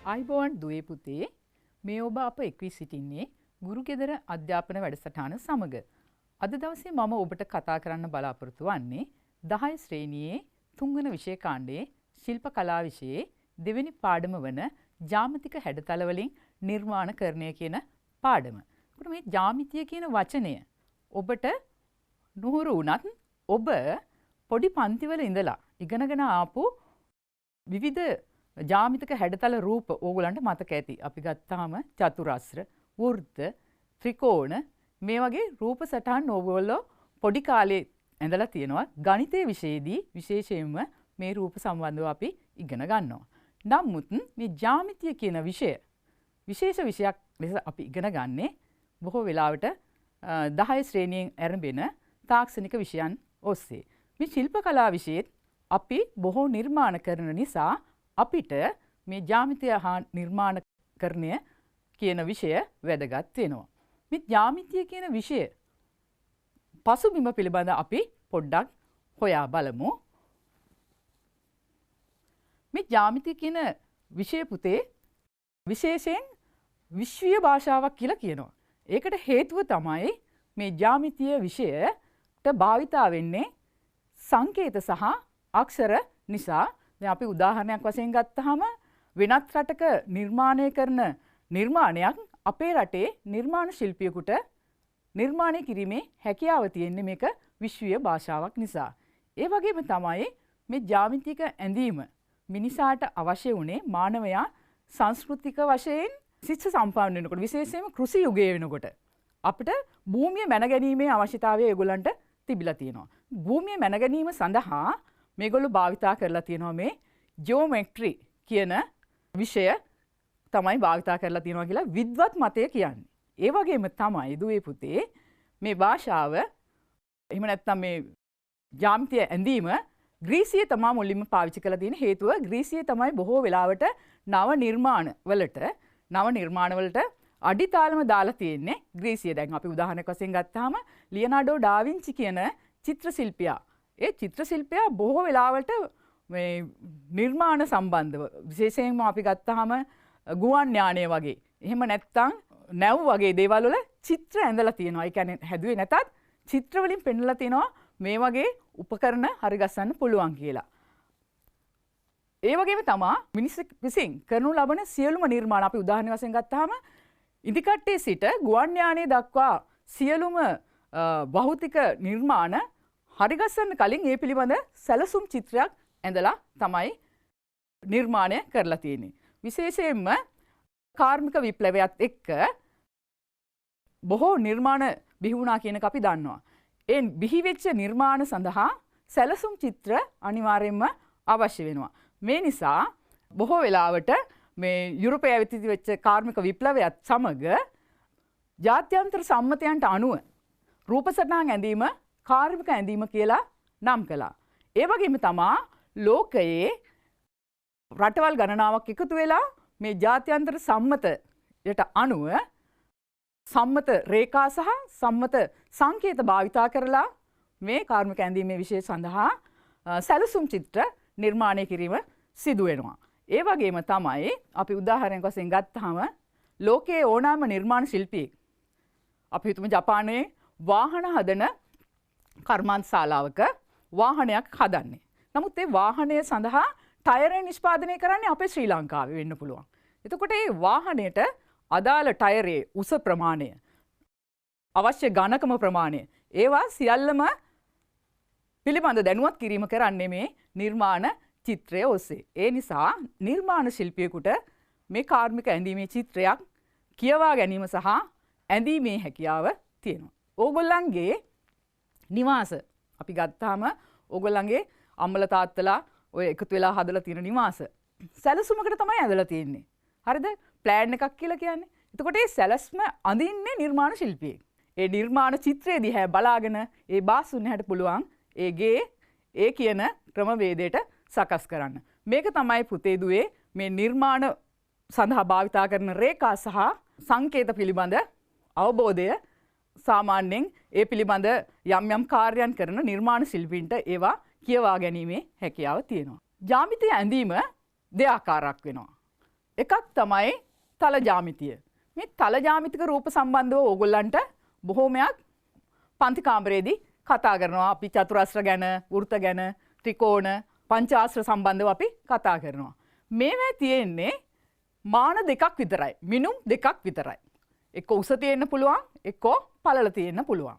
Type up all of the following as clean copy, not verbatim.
ආයිබෝවන් දුවේ පුතේ මේ ඔබ අප එක්වී සිටින්නේ ගුරු ගෙදර අධ්‍යාපන වැඩසටහන සමග. අද දවසේ මම ඔබට කතා කරන්න බලාපොරොත්තු වන්නේ 10 ශ්‍රේණියේ 3 වන විෂය කාණ්ඩයේ ශිල්ප කලා විෂයේ දෙවෙනි පාඩම වන ජ්‍යාමිතික හැඩතල වලින් නිර්මාණකරණය කියන පාඩම. ඒකට මේ ජ්‍යාමිතිය කියන වචනය ඔබට නුහුරු වුණත් ඔබ පොඩි පන්තිවල ඉඳලා ඉගෙනගෙන ආපු විවිධ ජ්‍යාමිතික හැඩතල රූප ඕගලන්ට මතක ඇති. අපි ගත්තාම චතුරස්‍ර, වෘත්ත, ත්‍රිකෝණ මේ වගේ රූප සටහන් ඕගොල්ලෝ පොඩි කාලේ ඇඳලා තියෙනවා. ගණිතයේ විෂයේදී විශේෂයෙන්ම මේ රූප සම්බන්ධව අපි ඉගෙන ගන්නවා. නමුත් මේ ජ්‍යාමිතිය කියන විෂය විශේෂ විෂයක් ලෙස අපි ඉගෙන ගන්නේ බොහෝ වෙලාවට 10 ශ්‍රේණියෙන් ආරම්භන තාක්ෂණික විෂයන් ඔස්සේ. මේ ශිල්ප කලා විෂයෙත් අපි බොහෝ නිර්මාණ කරන නිසා අපිට මේ ජ්‍යාමිතිය හා නිර්මාණකරණය කියන විෂය වැදගත් වෙනවා. මේ ජ්‍යාමිතිය කියන විෂය පසුබිම පිළිබඳ අපි පොඩ්ඩක් හොයා බලමු. මේ ජ්‍යාමිතිය කියන විෂය පුතේ විශේෂයෙන් විශ්වීය භාෂාවක් කියලා කියනවා. ඒකට හේතුව තමයි මේ ජ්‍යාමිතිය විෂයට භාවිතා වෙන්නේ සංකේත සහ අක්ෂර නිසා. දැන් අපි උදාහරණයක් වශයෙන් ගත්තාම වෙනත් රටක නිර්මාණය කරන නිර්මාණයක් අපේ රටේ නිර්මාණ ශිල්පියෙකුට නිර්මාණය කිරීමේ හැකියාව තියෙන්නේ මේක විශ්වීය භාෂාවක් නිසා. ඒ වගේම තමයි මේ ජ්‍යාමිතික ඇඳීම මිනිසාට අවශ්‍ය වුණේ මානවයා සංස්කෘතික වශයෙන් ශිෂ්‍ය සම්පන්න වෙනකොට විශේෂයෙන්ම කෘෂි යුගයේ වෙනකොට අපිට භූමිය මැනගැනීමේ අවශ්‍යතාවය ඒගොල්ලන්ට තිබිලා තියෙනවා. භූමිය මැනගැනීම සඳහා මේගොල්ලෝ භාවිතා කරලා තියෙනවා මේ ජියෝමෙට්‍රි කියන විෂය තමයි භාවිතා කරලා තියෙනවා කියලා විද්වත් මතය කියන්නේ. ඒ වගේම තමයි දුවේ පුතේ මේ භාෂාව එහෙම නැත්නම් මේ ජ්‍යාමිතිය ඇඳීම ග්‍රීසියේ තමයි මුලින්ම පාවිච්චි කරලා තියෙන. හේතුව ග්‍රීසියේ තමයි බොහෝ වෙලාවට නව නිර්මාණ වලට අඩිතාලම දාලා තියෙන්නේ ග්‍රීසිය. දැන් අපි උදාහරණයක් වශයෙන් ගත්තාම ලියනාඩෝ ඩාවින්චි කියන චිත්‍ර ශිල්පියා. ඒ චිත්‍ර ශිල්පියා බොහෝ වෙලාවට මේ නිර්මාණ සම්බන්ධව විශේෂයෙන්ම අපි ගත්තාම ගුවන් යානය වගේ එහෙම නැත්නම් නැව් වගේ දේවල් වල චිත්‍ර ඇඳලා තියෙනවා. ඒ කියන්නේ හැදුවේ නැතත් චිත්‍ර වලින් පෙන්වලා තියෙනවා මේ වගේ උපකරණ හරි ගස්සන්න පුළුවන් කියලා. ඒ වගේම තමයි මිනිස්සු විසින් කරනු ලබන සියලුම නිර්මාණ අපි උදාහරණ වශයෙන් ගත්තාම ඉදිකට්ටේ සිට ගුවන් යානය දක්වා සියලුම භෞතික නිර්මාණ හරිගස්සන්න කලින් ඒ පිළිබඳ සැලසුම් චිත්‍රයක් ඇඳලා තමයි නිර්මාණය කරලා තියෙන්නේ. විශේෂයෙන්ම කාර්මික විප්ලවයත් එක්ක බොහෝ නිර්මාණ බිහි වුණා කියන එක අපි දන්නවා. ඒ බිහි වෙච්ච නිර්මාණ සඳහා සැලසුම් චිත්‍ර අනිවාර්යයෙන්ම අවශ්‍ය වෙනවා. මේ නිසා බොහෝ වෙලාවට මේ යුරෝපයේ ඇවිත් වෙච්ච කාර්මික විප්ලවයත් සමග ජාත්‍යන්තර සම්මතයන්ට අනුව රූප සටහන් ඇඳීම කාර්මික ඇඳීම කියලා නම් කළා. ඒ වගේම තමයි ලෝකයේ රටවල් ගණනාවක් එකතු වෙලා මේ ජාත්‍යන්තර සම්මතයට අනුව සම්මත රේඛා සහ සම්මත සංකේත භාවිතා කරලා මේ කාර්මික ඇඳීමේ විෂය සඳහා සැලසුම් චිත්‍ර නිර්මාණය කිරීම සිදු වෙනවා. ඒ වගේම තමයි අපි උදාහරණයක් වශයෙන් ගත්තාම ලෝකයේ ඕනෑම නිර්මාණ ශිල්පියෙක් අපි හිතමු ජපානයේ වාහන හදන කර්මාන්ත ශාලාවක වාහනයක් හදන්නේ. නමුත් ඒ වාහනය සඳහා ටයරය නිෂ්පාදනය කරන්නේ අපේ ශ්‍රී ලංකාවේ වෙන්න පුළුවන්. එතකොට මේ වාහනයට අදාළ ටයරයේ උස ප්‍රමාණය අවශ්‍ය ඝනකම ප්‍රමාණය ඒවා සියල්ලම පිළිබඳ දැනුවත් කිරීම කරන්නේ මේ නිර්මාණ චිත්‍රය ඔස්සේ. ඒ නිසා නිර්මාණ ශිල්පියෙකුට මේ කාර්මික ඇඳීමේ චිත්‍රයක් කියවා ගැනීම සහ ඇඳීමේ හැකියාව තියෙනවා. ඕගොල්ලන්ගේ නිවාස අපි ගත්තාම ඕගොල්ලන්ගේ අම්මලා තාත්තලා ඔය එකතු වෙලා හදලා තියෙන නිවාස සැලසුමකට තමයි ඇඳලා තියෙන්නේ. හරිද? ප්ලෑන් එකක් කියලා කියන්නේ. එතකොට මේ සැලස්ම අඳින්නේ නිර්මාණ ශිල්පියෙක්. ඒ නිර්මාණ චිත්‍රය දිහා බලාගෙන ඒ බාසුන් හැට පුළුවන් ඒගේ ඒ කියන ක්‍රමවේදයට සකස් කරන්න. මේක තමයි පුතේ දුවේ මේ නිර්මාණ සඳහා භාවිතා කරන රේඛා සහ සංකේත පිළිබඳ අවබෝධය සාමාන්‍යයෙන් ඒ පිළිබඳ යම් යම් කාර්යයන් කරන නිර්මාණ ශිල්පීන්ට ඒවා කියවා ගැනීමේ හැකියාව තියෙනවා. ජ්‍යාමිතිය ඇඳීම දෙආකාරයක් වෙනවා. එකක් තමයි තල ජ්‍යාමිතිය. මේ තල ජ්‍යාමිතික රූප සම්බන්ධව ඕගොල්ලන්ට බොහෝමයක් පන්ති කාමරයේදී කතා කරනවා. අපි චතුරස්‍ර ගැන, වෘත්ත ගැන, ත්‍රිකෝණ, පංචාස්ත්‍ර සම්බන්ධව අපි කතා කරනවා. මේවා තියෙන්නේ මාන දෙකක් විතරයි. මිනුම් දෙකක් විතරයි. එක්ක උස තියෙන්න පුළුවන්, එක්ක පළල තියෙන්න පුළුවන්.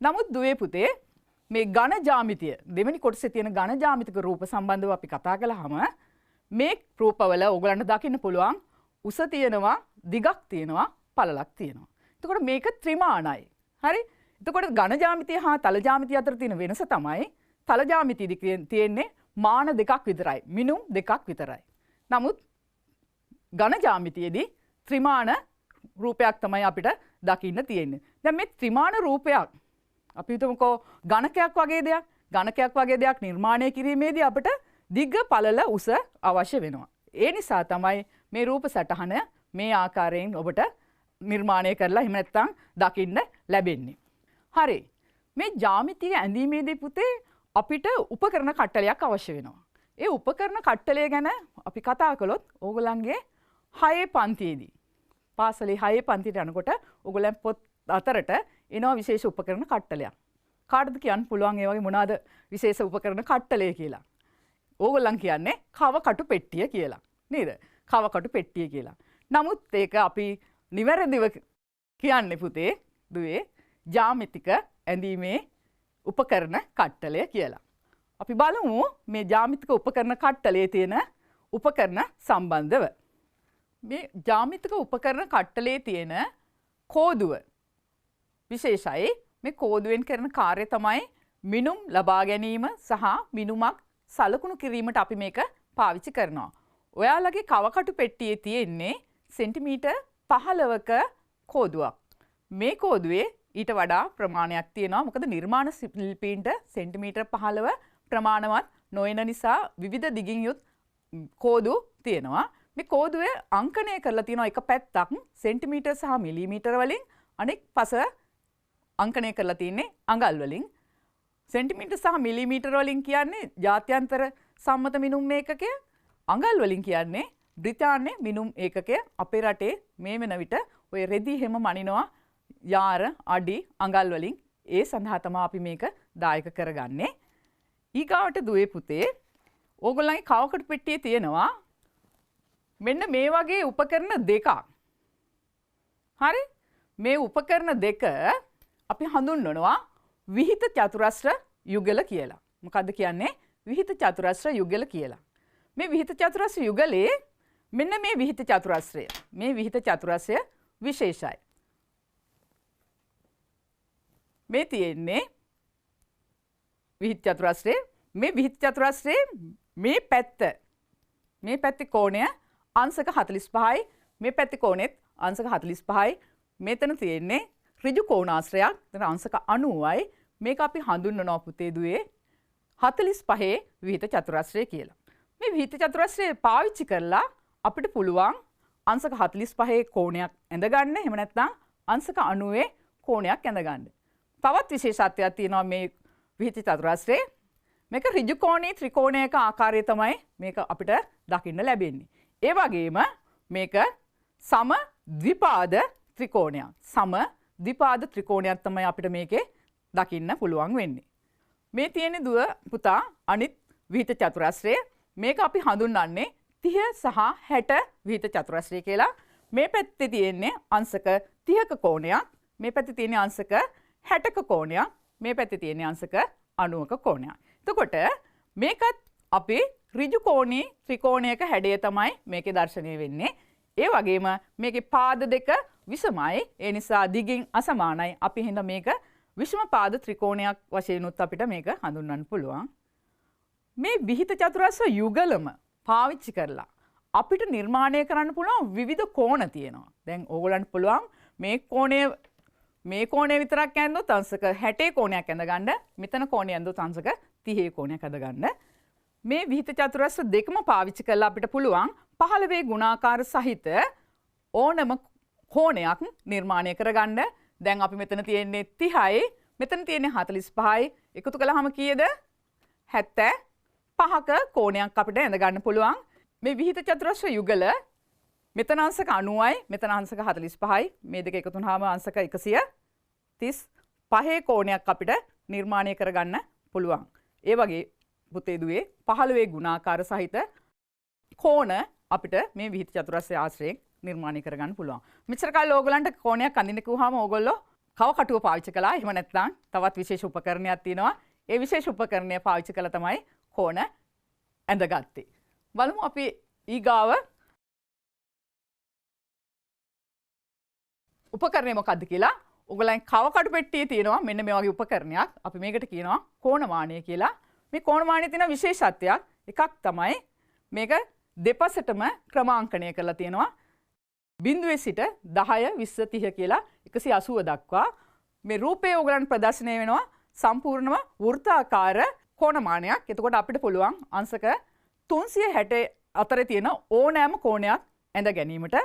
නමුත් දුවේ පුතේ මේ ඝන ජ්‍යාමිතිය දෙවෙනි කොටසේ තියෙන ඝන ජ්‍යාමිතික රූප සම්බන්ධව අපි කතා කළාම මේ රූපවල ඕගලන්ට දකින්න පුළුවන් උස තියෙනවා, දිගක් තියෙනවා, පළලක් තියෙනවා. එතකොට මේක ත්‍රිමාණයි. හරි? එතකොට ඝන ජ්‍යාමිතිය හා තල ජ්‍යාමිතිය අතර තියෙන වෙනස තමයි තල ජ්‍යාමිතියදී තියෙන්නේ මාන දෙකක් විතරයි. මිනුම් දෙකක් විතරයි. නමුත් ඝන ජ්‍යාමිතියේදී ත්‍රිමාණ රූපයක් තමයි අපිට දකින්න තියෙන්නේ. දැන් මේ ත්‍රිමාණ රූපයක් අපි හිතමුකෝ ඝනකයක් වගේ දෙයක්. ඝනකයක් වගේ දෙයක් නිර්මාණය කිරීමේදී අපිට දිග පළල උස අවශ්‍ය වෙනවා. ඒ නිසා තමයි මේ රූප සටහන මේ ආකාරයෙන් ඔබට නිර්මාණය කරලා එහෙම නැත්නම් දකින්න ලැබෙන්නේ. හරි. මේ ජ්‍යාමිතිය ඇඳීමේදී පුතේ අපිට උපකරණ කට්ටලයක් අවශ්‍ය වෙනවා. ඒ උපකරණ කට්ටලය ගැන අපි කතා කළොත් ඕගොල්ලන්ගේ 6 පන්තියේදී පාසලේ 6 පන්තියට යනකොට ඕගොල්ලන් පොත් අතරට එනවා විශේෂ උපකරණ කට්ටලයක්. කාටද කියන්න පුළුවන් ඒ වගේ මොනවාද විශේෂ උපකරණ කට්ටලය කියලා? ඕගොල්ලන් කියන්නේ කවකටු පෙට්ටිය කියලා. නේද? කවකටු පෙට්ටිය කියලා. නමුත් ඒක අපි නිවැරදිව කියන්නේ පුතේ දුවේ ජ්‍යාමිතික ඇඳීමේ උපකරණ කට්ටලය කියලා. අපි බලමු මේ ජ්‍යාමිතික උපකරණ කට්ටලයේ තියෙන උපකරණ සම්බන්ධව. මේ ජ්‍යාමිතික උපකරණ කට්ටලයේ තියෙන කෝදුව විශේෂයි. මේ කෝදුවෙන් කරන කාර්යය තමයි මිනුම් ලබා ගැනීම සහ මිනුමක් සලකුණු කිරීමට අපි මේක පාවිච්චි කරනවා. ඔයාලගේ කවකටු පෙට්ටියේ තියෙන්නේ සෙන්ටිමීටර් 15ක කෝදුවක්. මේ කෝදුවේ ඊට වඩා ප්‍රමාණයක් තියෙනවා. මොකද නිර්මාණ ශිල්පීන්ට සෙන්ටිමීටර් 15 ප්‍රමාණවත් නොවන නිසා විවිධ දිගින් යුත් කෝදු තියෙනවා. මේ කෝදුවේ අංකණය කරලා තියෙනවා එක පැත්තක් සෙන්ටිමීටර් සහ මිලිමීටර වලින්, අනෙක් පස අංකණය කරලා තියෙන්නේ අඟල් වලින්. සෙන්ටිමීටර් සහ මිලිමීටර වලින් කියන්නේ ජාත්‍යන්තර සම්මත මිනුම් ඒකකය. අඟල් වලින් කියන්නේ බ්‍රිතාන්‍ය මිනුම් ඒකකය. අපේ රටේ මේ වෙන විට ඔය රෙදි හැම මනිනවා යාර, අඩි, අඟල් වලින්. ඒ සඳහා තමයි අපි මේක දායක කරගන්නේ. ඊගාවට දුවේ පුතේ ඕගොල්ලන්ගේ කවකටු පෙට්ටියේ තියෙනවා මෙන්න මේ වගේ උපකරණ දෙකක්. හරි? මේ උපකරණ දෙක අපි හඳුන්වනවා විහිත චතුරස්‍ර යුගල කියලා. මොකද්ද කියන්නේ? විහිත චතුරස්‍ර යුගල කියලා. මේ විහිත චතුරස්‍ර යුගලේ මෙන්න මේ විහිත චතුරස්‍රය. මේ විහිත චතුරස්‍රය විශේෂයි. මේ තියෙන්නේ විහිත චතුරස්‍රය. මේ විහිත චතුරස්‍රයේ මේ පැත්තේ කෝණය අංශක 45යි. මේ පැත්තේ කෝණෙත් අංශක 45යි. මෙතන තියෙන්නේ ඍජු කෝණාශ්‍රයක්. එතන අංශක 90යි. මේක අපි හඳුන්වනවා පුතේ දුවේ 45 විහිත චතුරස්‍රය කියලා. මේ විහිත චතුරස්‍රය පාවිච්චි කරලා අපිට පුළුවන් අංශක 45 කෝණයක් ඇඳගන්න. එහෙම නැත්නම් අංශක 90 කෝණයක් ඇඳගන්න. තවත් විශේෂත්වයක් තියෙනවා මේ විහිත චතුරස්‍රයේ. මේක ඍජු කෝණී ත්‍රිකෝණයක ආකාරය තමයි මේක අපිට දකින්න ලැබෙන්නේ. ඒ වගේම මේක සම ද්විපාද ත්‍රිකෝණයක්. සම ද්විපාද ත්‍රිකෝණයක් තමයි අපිට මේකේ දකින්න පුළුවන් වෙන්නේ. මේ තියෙන දුව පුතා අනිත් විහිත චතුරස්‍රය. මේක අපි හඳුන්වන්නේ 30 සහ 60 විහිත චතුරස්‍රය කියලා. මේ පැත්තේ තියෙන්නේ අංශක 30ක කෝණයක්. මේ පැත්තේ තියෙන්නේ අංශක 60ක කෝණයක්. මේ පැත්තේ තියෙන්නේ අංශක 90ක කෝණයක්. එතකොට මේකත් අපි ඍජු කෝණී ත්‍රිකෝණයක හැඩය තමයි මේකේ දැర్శණය වෙන්නේ. ඒ වගේම මේකේ පාද දෙක විසමයි. ඒ නිසා දිගින් අසමානයි. අපි හින්දා මේක විෂම පාද ත්‍රිකෝණයක් වශයෙන් උත් අපිට මේක හඳුන්වන්න පුළුවන්. මේ විහිත චතුරස්‍ර යුගලම පාවිච්චි කරලා අපිට නිර්මාණය කරන්න පුළුවන් විවිධ කෝණ තියෙනවා. දැන් ඕගොල්ලන්ට පුළුවන් මේ කෝණය විතරක් ඇඳුත් අංශක 60 කෝණයක් ඇඳගන්න. මෙතන කෝණය ඇඳුත් අංශක 30 කෝණයක් ඇඳගන්න. මේ විහිත චතුරස්‍ර දෙකම පාවිච්චි කරලා අපිට පුළුවන් 15 ගුණාකාර සහිත ඕනම කෝණයක් නිර්මාණය කරගන්න. දැන් අපි මෙතන තියෙන්නේ 30යි, මෙතන තියෙන්නේ 45යි. එකතු කළාම කීයද? 75ක කෝණයක් අපිට ඇඳ ගන්න පුළුවන්. මේ විහිත චතුරස්‍ර යුගල මෙතන අංශක 90යි මෙතන අංශක 45යි මේ දෙක එකතු වුනහම අංශක 135 කෝණයක් අපිට නිර්මාණය කරගන්න පුළුවන්. ඒ වගේ පුතේ දුවේ 15 ගුණාකාර සහිත කෝණ අපිට මේ විහිිත චතුරස්‍රය ආශ්‍රයෙන් නිර්මාණය කරගන්න පුළුවන්. මෙච්චර කාලේ ඕගලන්ට කෝණයක් අඳින්න කිව්වහම ඕගොල්ලෝ කව කටුව පාවිච්චි කළා. එහෙම නැත්නම් තවත් විශේෂ උපකරණයක් තියෙනවා. ඒ විශේෂ උපකරණය පාවිච්චි කළා තමයි කෝණ ඇඳගත්තේ. බලමු අපි ඊගාව උපකරණය මොකක්ද කියලා. ඔයගලන් කව කටු පෙට්ටියේ තියෙනවා මෙන්න මේ වගේ උපකරණයක්. අපි මේකට කියනවා කෝණමානය කියලා. මේ කෝණමානයේ තියෙන විශේෂත්වයක් එකක් තමයි මේක දෙපසටම ක්‍රමාංකණය කරලා තියෙනවා. 0 සිට 10 20 30 කියලා 180 දක්වා මේ රූපයේ ඔයගලන් ප්‍රදර්ශනය වෙනවා සම්පූර්ණව වෘත්තාකාර කෝණමානයක්. එතකොට අපිට පුළුවන් අංශක 360 අතරේ තියෙන ඕනෑම කෝණයක් ඇඳ ගැනීමට.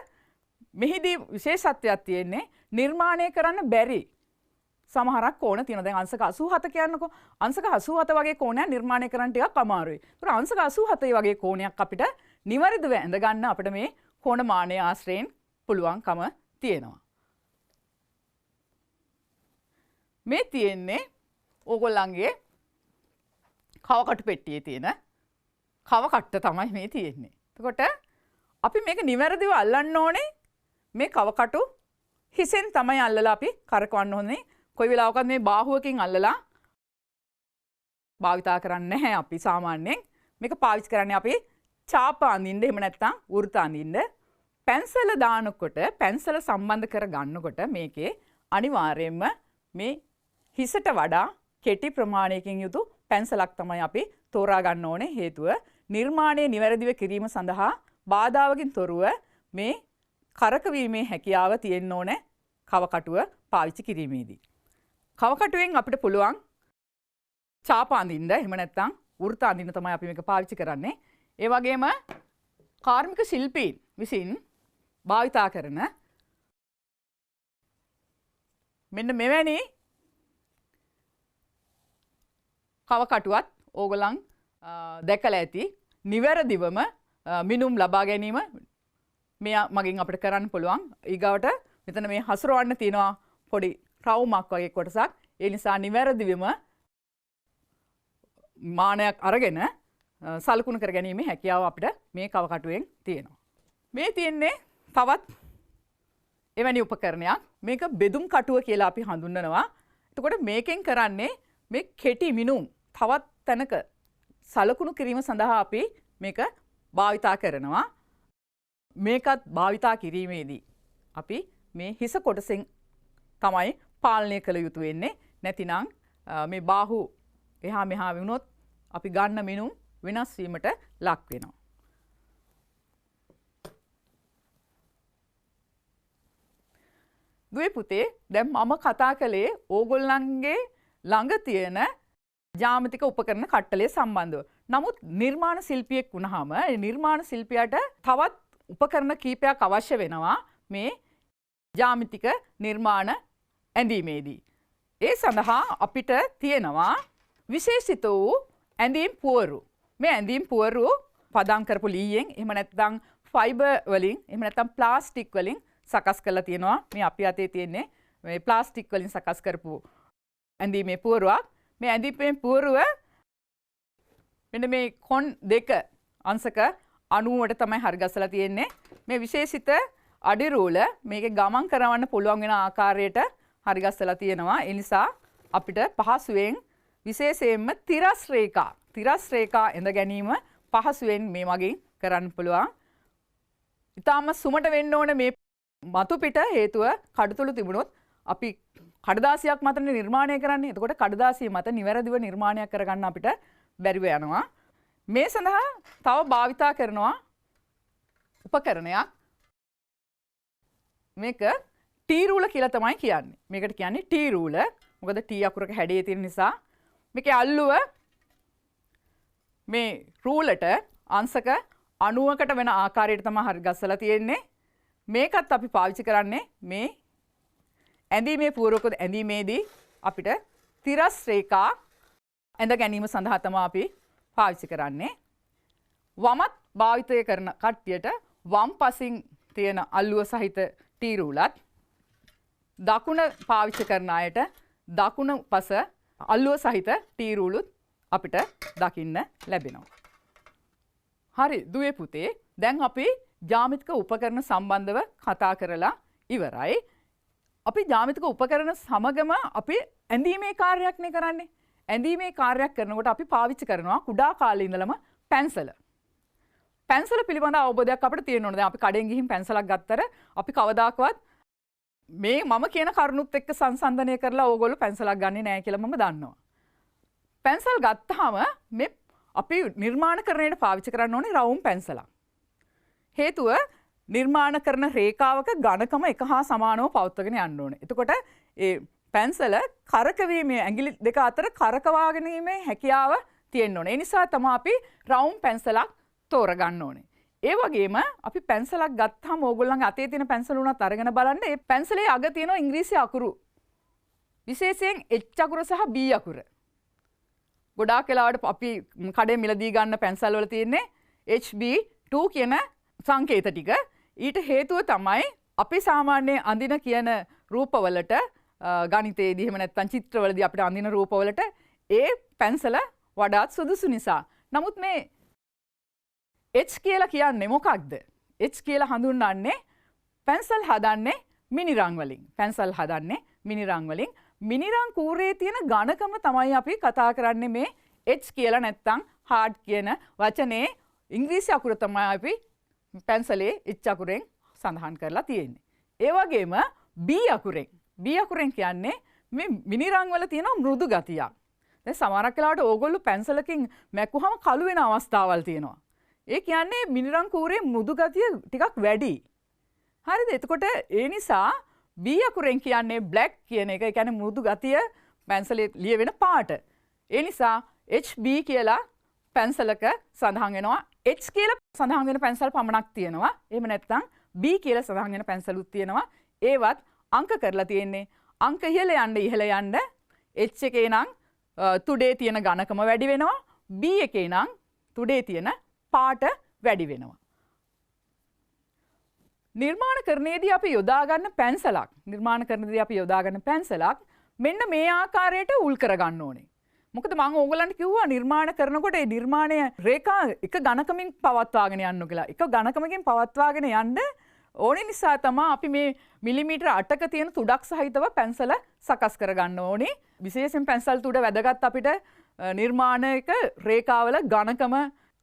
මෙහිදී විශේෂත්වයක් තියෙන්නේ නිර්මාණය කරන්න බැරි සමහරක් කෝණ තියෙනවා. දැන් අංශක 87 කියන්නකෝ. අංශක 87 වගේ කෝණයක් නිර්මාණය කරන්න ටිකක් අමාරුයි. ඒතර අංශක 87 වගේ කෝණයක් අපිට නිවැරදිව ඇඳ ගන්න අපිට මේ කෝණමානය ආශ්‍රයෙන් පුළුවන්කම තියෙනවා. මේ තියෙන්නේ ඕගොල්ලන්ගේ කවකටු පෙට්ටියේ තියෙන කව කට්ට තමයි මේ තියෙන්නේ. එතකොට අපි මේක නිවැරදිව අල්ලන්න ඕනේ. මේ කවකටු හිසෙන් තමයි අල්ලලා අපි කරකවන්න ඕනේ. කොයි වෙලාවකත් මේ බාහුවකින් අල්ලලා භාවිතා කරන්නේ නැහැ අපි සාමාන්‍යයෙන්. මේක පාවිච්චි කරන්නේ අපි චාප අඳින්න එහෙම නැත්නම් වෘත අඳින්න. පැන්සල දානකොට පැන්සල සම්බන්ධ කර ගන්නකොට මේකේ අනිවාර්යයෙන්ම මේ හිසට වඩා කෙටි ප්‍රමාණයකින් යුතු පැන්සලක් තමයි අපි තෝරා ගන්න ඕනේ. හේතුව නිර්මාණය නිවැරදිව කිරීම සඳහා බාධාවකින් තොරව මේ කරකවීමේ හැකියාව තියෙන්න ඕනේ කවකටුව පාවිච්චි කිරීමේදී. කවකටුවෙන් අපිට පුළුවන් චාප අඳින්න එහෙම නැත්නම් වෘත අඳින්න තමයි අපි මේක පාවිච්චි කරන්නේ. ඒ වගේම කාර්මික ශිල්පීන් විසින් භාවිතා කරන මෙන්න මෙවැනි කවකටුවත් ඕගොල්ලන් දැකලා ඇති. නිවැරදිවම මිනුම් ලබා ගැනීම මේ මගින් අපිට කරන්න පුළුවන්. ඊගවට මෙතන මේ හසුරවන්න තියෙනවා පොඩි රවුමක් වගේ කොටසක්. ඒ නිසා නිවැරදිවම මානයක් අරගෙන සලකුණු කර ගැනීමේ හැකියාව අපිට මේ කවකටුවෙන් තියෙනවා. මේ තියෙන්නේ තවත් එවැනි උපකරණයක්. මේක බෙදුම් කටුව කියලා අපි හඳුන්වනවා. එතකොට මේකෙන් කරන්නේ මේ කෙටි මිනුම් තවත් තැනක සලකුණු කිරීම සඳහා අපි මේක භාවිතා කරනවා. මේකත් භාවිතා කිරීමේදී අපි මේ හිස කොටසෙන් තමයි පාලනය කළ යුතු වෙන්නේ. නැතිනම් මේ බාහු එහා මෙහා වුණොත් අපි ගන්න මිනුම් වෙනස් වීමට ලක් වෙනවා. දුවේ පුතේ දැන් මම කතා කළේ ඕගොල්ලන්ගේ ළඟ තියෙන ජ්‍යාමිතික උපකරණ කට්ටලේ සම්බන්ධව. නමුත් නිර්මාණ ශිල්පියෙක් වුණාම නිර්මාණ ශිල්පියාට තවත් උපකරණ කීපයක් අවශ්‍ය වෙනවා මේ ජ්‍යාමිතික නිර්මාණ ඇඳීමේදී. ඒ සඳහා අපිට තියෙනවා විශේෂිත වූ ඇඳීම් පුවරු. මේ ඇඳීම් පුවරු පදම් කරපු ලීයෙන් එහෙම නැත්නම් ෆයිබර් වලින් එහෙම නැත්නම් ප්ලාස්ටික් වලින් සකස් කරලා තියෙනවා. මේ අපි අතේ තියෙන්නේ මේ ප්ලාස්ටික් වලින් සකස් කරපු ඇඳීමේ පුවරුවක්. මේ ඇඳීමේ පුවරුව මෙන්න මේ කොන් දෙක අංශක 90ට තමයි හරිගස්සලා තියෙන්නේ. මේ විශේෂිත අඩිරූල මේකේ ගමන් කරවන්න පුළුවන් වෙන ආකාරයට හරිගස්සලා තියෙනවා. ඒ නිසා අපිට පහසුවෙන් විශේෂයෙන්ම තිරස් රේඛා ඇඳ ගැනීම පහසුවෙන් මේ වගේ කරන්න පුළුවන්. ඊටාම සුමට වෙන්න ඕන මේ මතු පිට හේතුව කඩතුළු තිබුණොත් අපි කඩදාසියක් මතනේ නිර්මාණය කරන්නේ. එතකොට කඩදාසිය මත නිවැරදිව නිර්මාණයක් කරගන්න අපිට බැරිව යනවා. මේ සඳහා තව භාවිතා කරනවා උපකරණයක්. මේක ටී රූල කියලා තමයි කියන්නේ. මේකට කියන්නේ ටී රූල. මොකද ටී අකුරක හැඩය තියෙන නිසා මේකේ අල්ලුව මේ රූලට අංශක 90කට වෙන ආකාරයට තමයි හරි ගස්සලා තියෙන්නේ. මේකත් අපි පාවිච්චි කරන්නේ මේ ඇඳීමේ පූර්වක ඇඳීමේදී අපිට තිරස් රේඛා ඇඳ ගැනීම සඳහා තමයි අපි පාවිච්චි කරන්නේ. වමත් භාවිතය කරන කට්ටියට වම් පසින් තියෙන අල්ලුව සහිත ටී රූලත් දකුණ පාවිච්චි කරන අයට දකුණ පස අල්ලුව සහිත ටී රූලුත් අපිට දකින්න ලැබෙනවා. හරි දුවේ පුතේ, දැන් අපි ජ්‍යාමිතික උපකරණ සම්බන්ධව කතා කරලා ඉවරයි. අපි ජ්‍යාමිතික උපකරණ සමගම අපි ඇඳීමේ කාර්යයක්නේ කරන්නේ. ඇඳීමේ කාර්යයක් කරනකොට අපි පාවිච්චි කරනවා කුඩා කාලේ ඉඳලම පැන්සල. පැන්සල පිළිබඳ අවබෝධයක් අපිට තියෙන්න ඕනේ. දැන් අපි කඩෙන් ගිහින් පැන්සලක් ගත්තට අපි කවදාකවත් මේ මම කියන කරුණුත් එක්ක සංසන්දනය කරලා ඕගොල්ලෝ පැන්සලක් ගන්නේ නැහැ කියලා මම දන්නවා. පැන්සල් ගත්තාම මේ අපි නිර්මාණකරණයට පාවිච්චි කරන්න ඕනේ රවුම් පැන්සලක්. හේතුව නිර්මාණ කරන රේඛාවක ඝනකම එක හා සමානව පවත්වාගෙන යන්න ඕනේ. එතකොට ඒ පැන්සල කරකවීමේ ඇඟිලි දෙක අතර කරකවා ගැනීමේ හැකියාව තියෙන්න ඕනේ. ඒ නිසා තමයි අපි රවුම් පැන්සලක් තෝරගන්න ඕනේ. ඒ වගේම අපි පැන්සලක් ගත්තාම ඕගොල්ලන්ගේ අතේ තියෙන පැන්සල උනත් අරගෙන බලන්න මේ පැන්සලේ අග තියෙන ඉංග්‍රීසි අකුරු. විශේෂයෙන් H අකුර සහ B අකුර. ගොඩාක් වෙලාවට අපි කඩේ මිලදී ගන්න පැන්සල් වල තියෙන්නේ HB2 කියන සංකේත ටික. ඊට හේතුව තමයි අපි සාමාන්‍ය අඳින කියන රූපවලට ගණිතයේදී එහෙම නැත්නම් චිත්‍රවලදී අපිට අඳින රූපවලට ඒ පැන්සල වඩාත් සුදුසු නිසා. නමුත් මේ H කියලා කියන්නේ මොකක්ද? H කියලා හඳුන්වන්නේ පැන්සල් හදන්නේ මිනිරං වලින්. පැන්සල් හදන්නේ මිනිරං වලින්. මිනිරං කූරේ තියෙන ඝනකම තමයි අපි කතා කරන්නේ මේ H කියලා නැත්නම් hard කියන වචනේ ඉංග්‍රීසි අකුර තමයි අපි පැන්සලේ H අකුරෙන් සඳහන් කරලා තියෙන්නේ. ඒ වගේම B අකුරෙන් කියන්නේ මේ මිනිරං වල තියෙන මෘදු ගතියක්. දැන් සමහරක් වෙලාවට ඕගොල්ලෝ පැන්සලකින් මැකුවම කළු වෙන අවස්ථාවල් තියෙනවා. ඒ කියන්නේ මිනිරං කූරේ මෘදු ගතිය ටිකක් වැඩි. හරිද? එතකොට ඒ නිසා B අකුරෙන් කියන්නේ black කියන එක. ඒ කියන්නේ මෘදු ගතිය පැන්සලේ ලියවෙන පාට. ඒ නිසා HB කියලා පැන්සලක සඳහන් වෙනවා. H කියලා සඳහන් වෙන පැන්සල් පමණක් තියෙනවා. එහෙම නැත්නම් B කියලා සඳහන් වෙන පැන්සලුත් තියෙනවා. ඒවත් අංක කරලා තියෙන්නේ අංක ඉහළ යන්න H එකේ නම් තුඩේ තියෙන ඝනකම වැඩි වෙනවා. B එකේ නම් තුඩේ තියෙන පාට වැඩි වෙනවා. නිර්මාණකරණයේදී අපි යොදා ගන්න පැන්සලක් මෙන්න මේ ආකාරයට උල් කර ගන්න ඕනේ. මොකද මම ඕගොල්ලන්ට කිව්වා නිර්මාණ කරනකොට ඒ නිර්මාණය රේඛා එක ඝනකමින් පවත්වාගෙන යන්න කියලා. එක ඝනකමකින් පවත්වාගෙන යන්න ඕනේ නිසා තමයි අපි මේ මිලිමීටර 8ක තියෙන තුඩක් සහිතව පැන්සල සකස් කර ගන්න ඕනේ. විශේෂයෙන් පැන්සල් තුඩ වැදගත් අපිට නිර්මාණයක රේඛාවල ඝනකම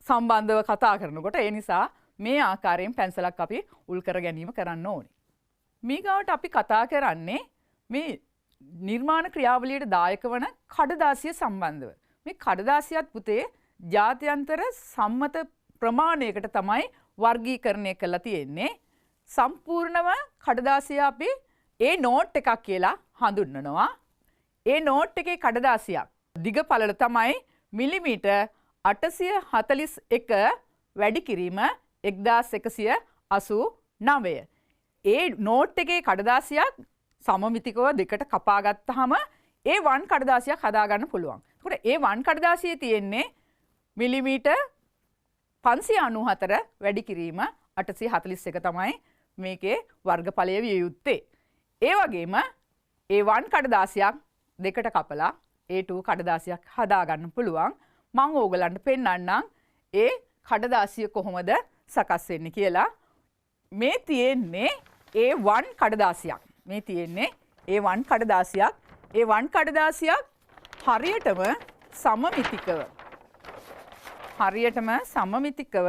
සම්බන්ධව කතා කරනකොට. ඒ නිසා මේ ආකාරයෙන් පැන්සලක් අපි උල් කර ගැනීම කරන්න ඕනේ. මේගාවට අපි කතා කරන්නේ මේ නිර්මාණ ක්‍රියාවලියට දායක වන කඩදාසිය සම්බන්ධව. මේ කඩදාසියත් පුතේ ජාත්‍යන්තර සම්මත ප්‍රමාණයකට තමයි වර්ගීකරණය කරලා තියෙන්නේ. සම්පූර්ණව කඩදාසිය අපි ඒ නෝට් එකක් කියලා හඳුන්වනවා. ඒ නෝට් එකේ කඩදාසියක් දිග පළල තමයි මිලිමීටර් 841 වැඩි කිරීම 1189. ඒ නෝට් එකේ කඩදාසියක් සමමිතිකව දෙකට කපා ගත්තාම A1 කඩදාසියක් හදා ගන්න පුළුවන්. ඒකට A1 කඩදාසියේ තියෙන්නේ මිලිමීටර් 594 වැඩි කිරීම 841 තමයි මේකේ වර්ගඵලය විය යුත්තේ. ඒ වගේම A1 කඩදාසියක් දෙකට කපලා A2 කඩදාසියක් හදා ගන්න පුළුවන්. මම ඕගලන්ට පෙන්නන්නම් ඒ කඩදාසිය කොහොමද සකස් වෙන්නේ කියලා. මේ තියෙන්නේ A1 කඩදාසියක්. මේ තියෙන්නේ A1 කඩදාසියක්. A1 කඩදාසියක් හරියටම සමමිතිකව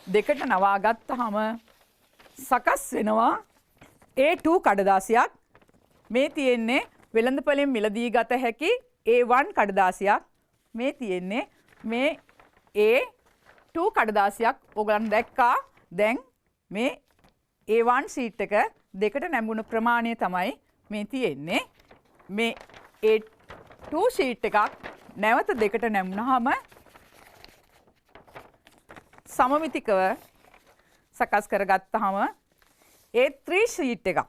දෙකට නවා ගත්තාම සකස් වෙනවා A2 කඩදාසියක්. මේ තියෙන්නේ වෙළඳපොලෙන් මිලදී ගත හැකි A1 කඩදාසියක්. මේ තියෙන්නේ මේ A2 කඩදාසියක්. ඔයගලන් දැක්කා. දැන් මේ A1 ෂීට් එක දෙකට නැමුණු ප්‍රමාණය තමයි මේ තියෙන්නේ. මේ A2 ෂීට් එකක් නැවත දෙකට නැමුණාම සමමිතිකව සකස් කරගත්තාම A3 ෂීට් එකක්.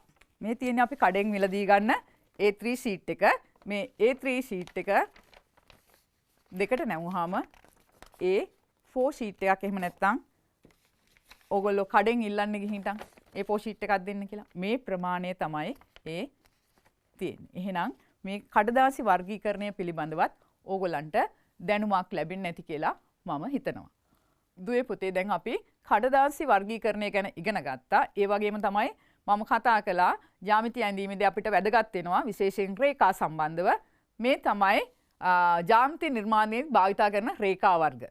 මේ තියෙන්නේ අපි කඩෙන් මිලදී ගන්න A3 ෂීට් එක. මේ A3 ෂීට් එක දෙකට නැවුවාම A4 ෂීට් එකක් එහෙම නැත්නම් ඕගොල්ලෝ කඩෙන් ඉල්ලන්න ගිහින් A4 ෂීට් එකක් දෙන්න කියලා. මේ ප්‍රමාණය තමයි ඒ තියෙන්නේ. එහෙනම් මේ කඩදාසි වර්ගීකරණය පිළිබඳවත් ඕගොල්ලන්ට දැනුමක් ලැබෙන්නේ නැති කියලා මම හිතනවා. දුවේ පුතේ දැන් අපි කඩදාසි වර්ගීකරණය ගැන ඉගෙන ගත්තා. ඒ වගේම තමයි මම කතා කළා ජ්‍යාමිති ඇඳීමේදී අපිට වැදගත් වෙනවා විශේෂයෙන් රේඛා සම්බන්ධව. මේ තමයි ජ්‍යාමිති නිර්මාණයේ භාවිත කරන රේඛා වර්ග.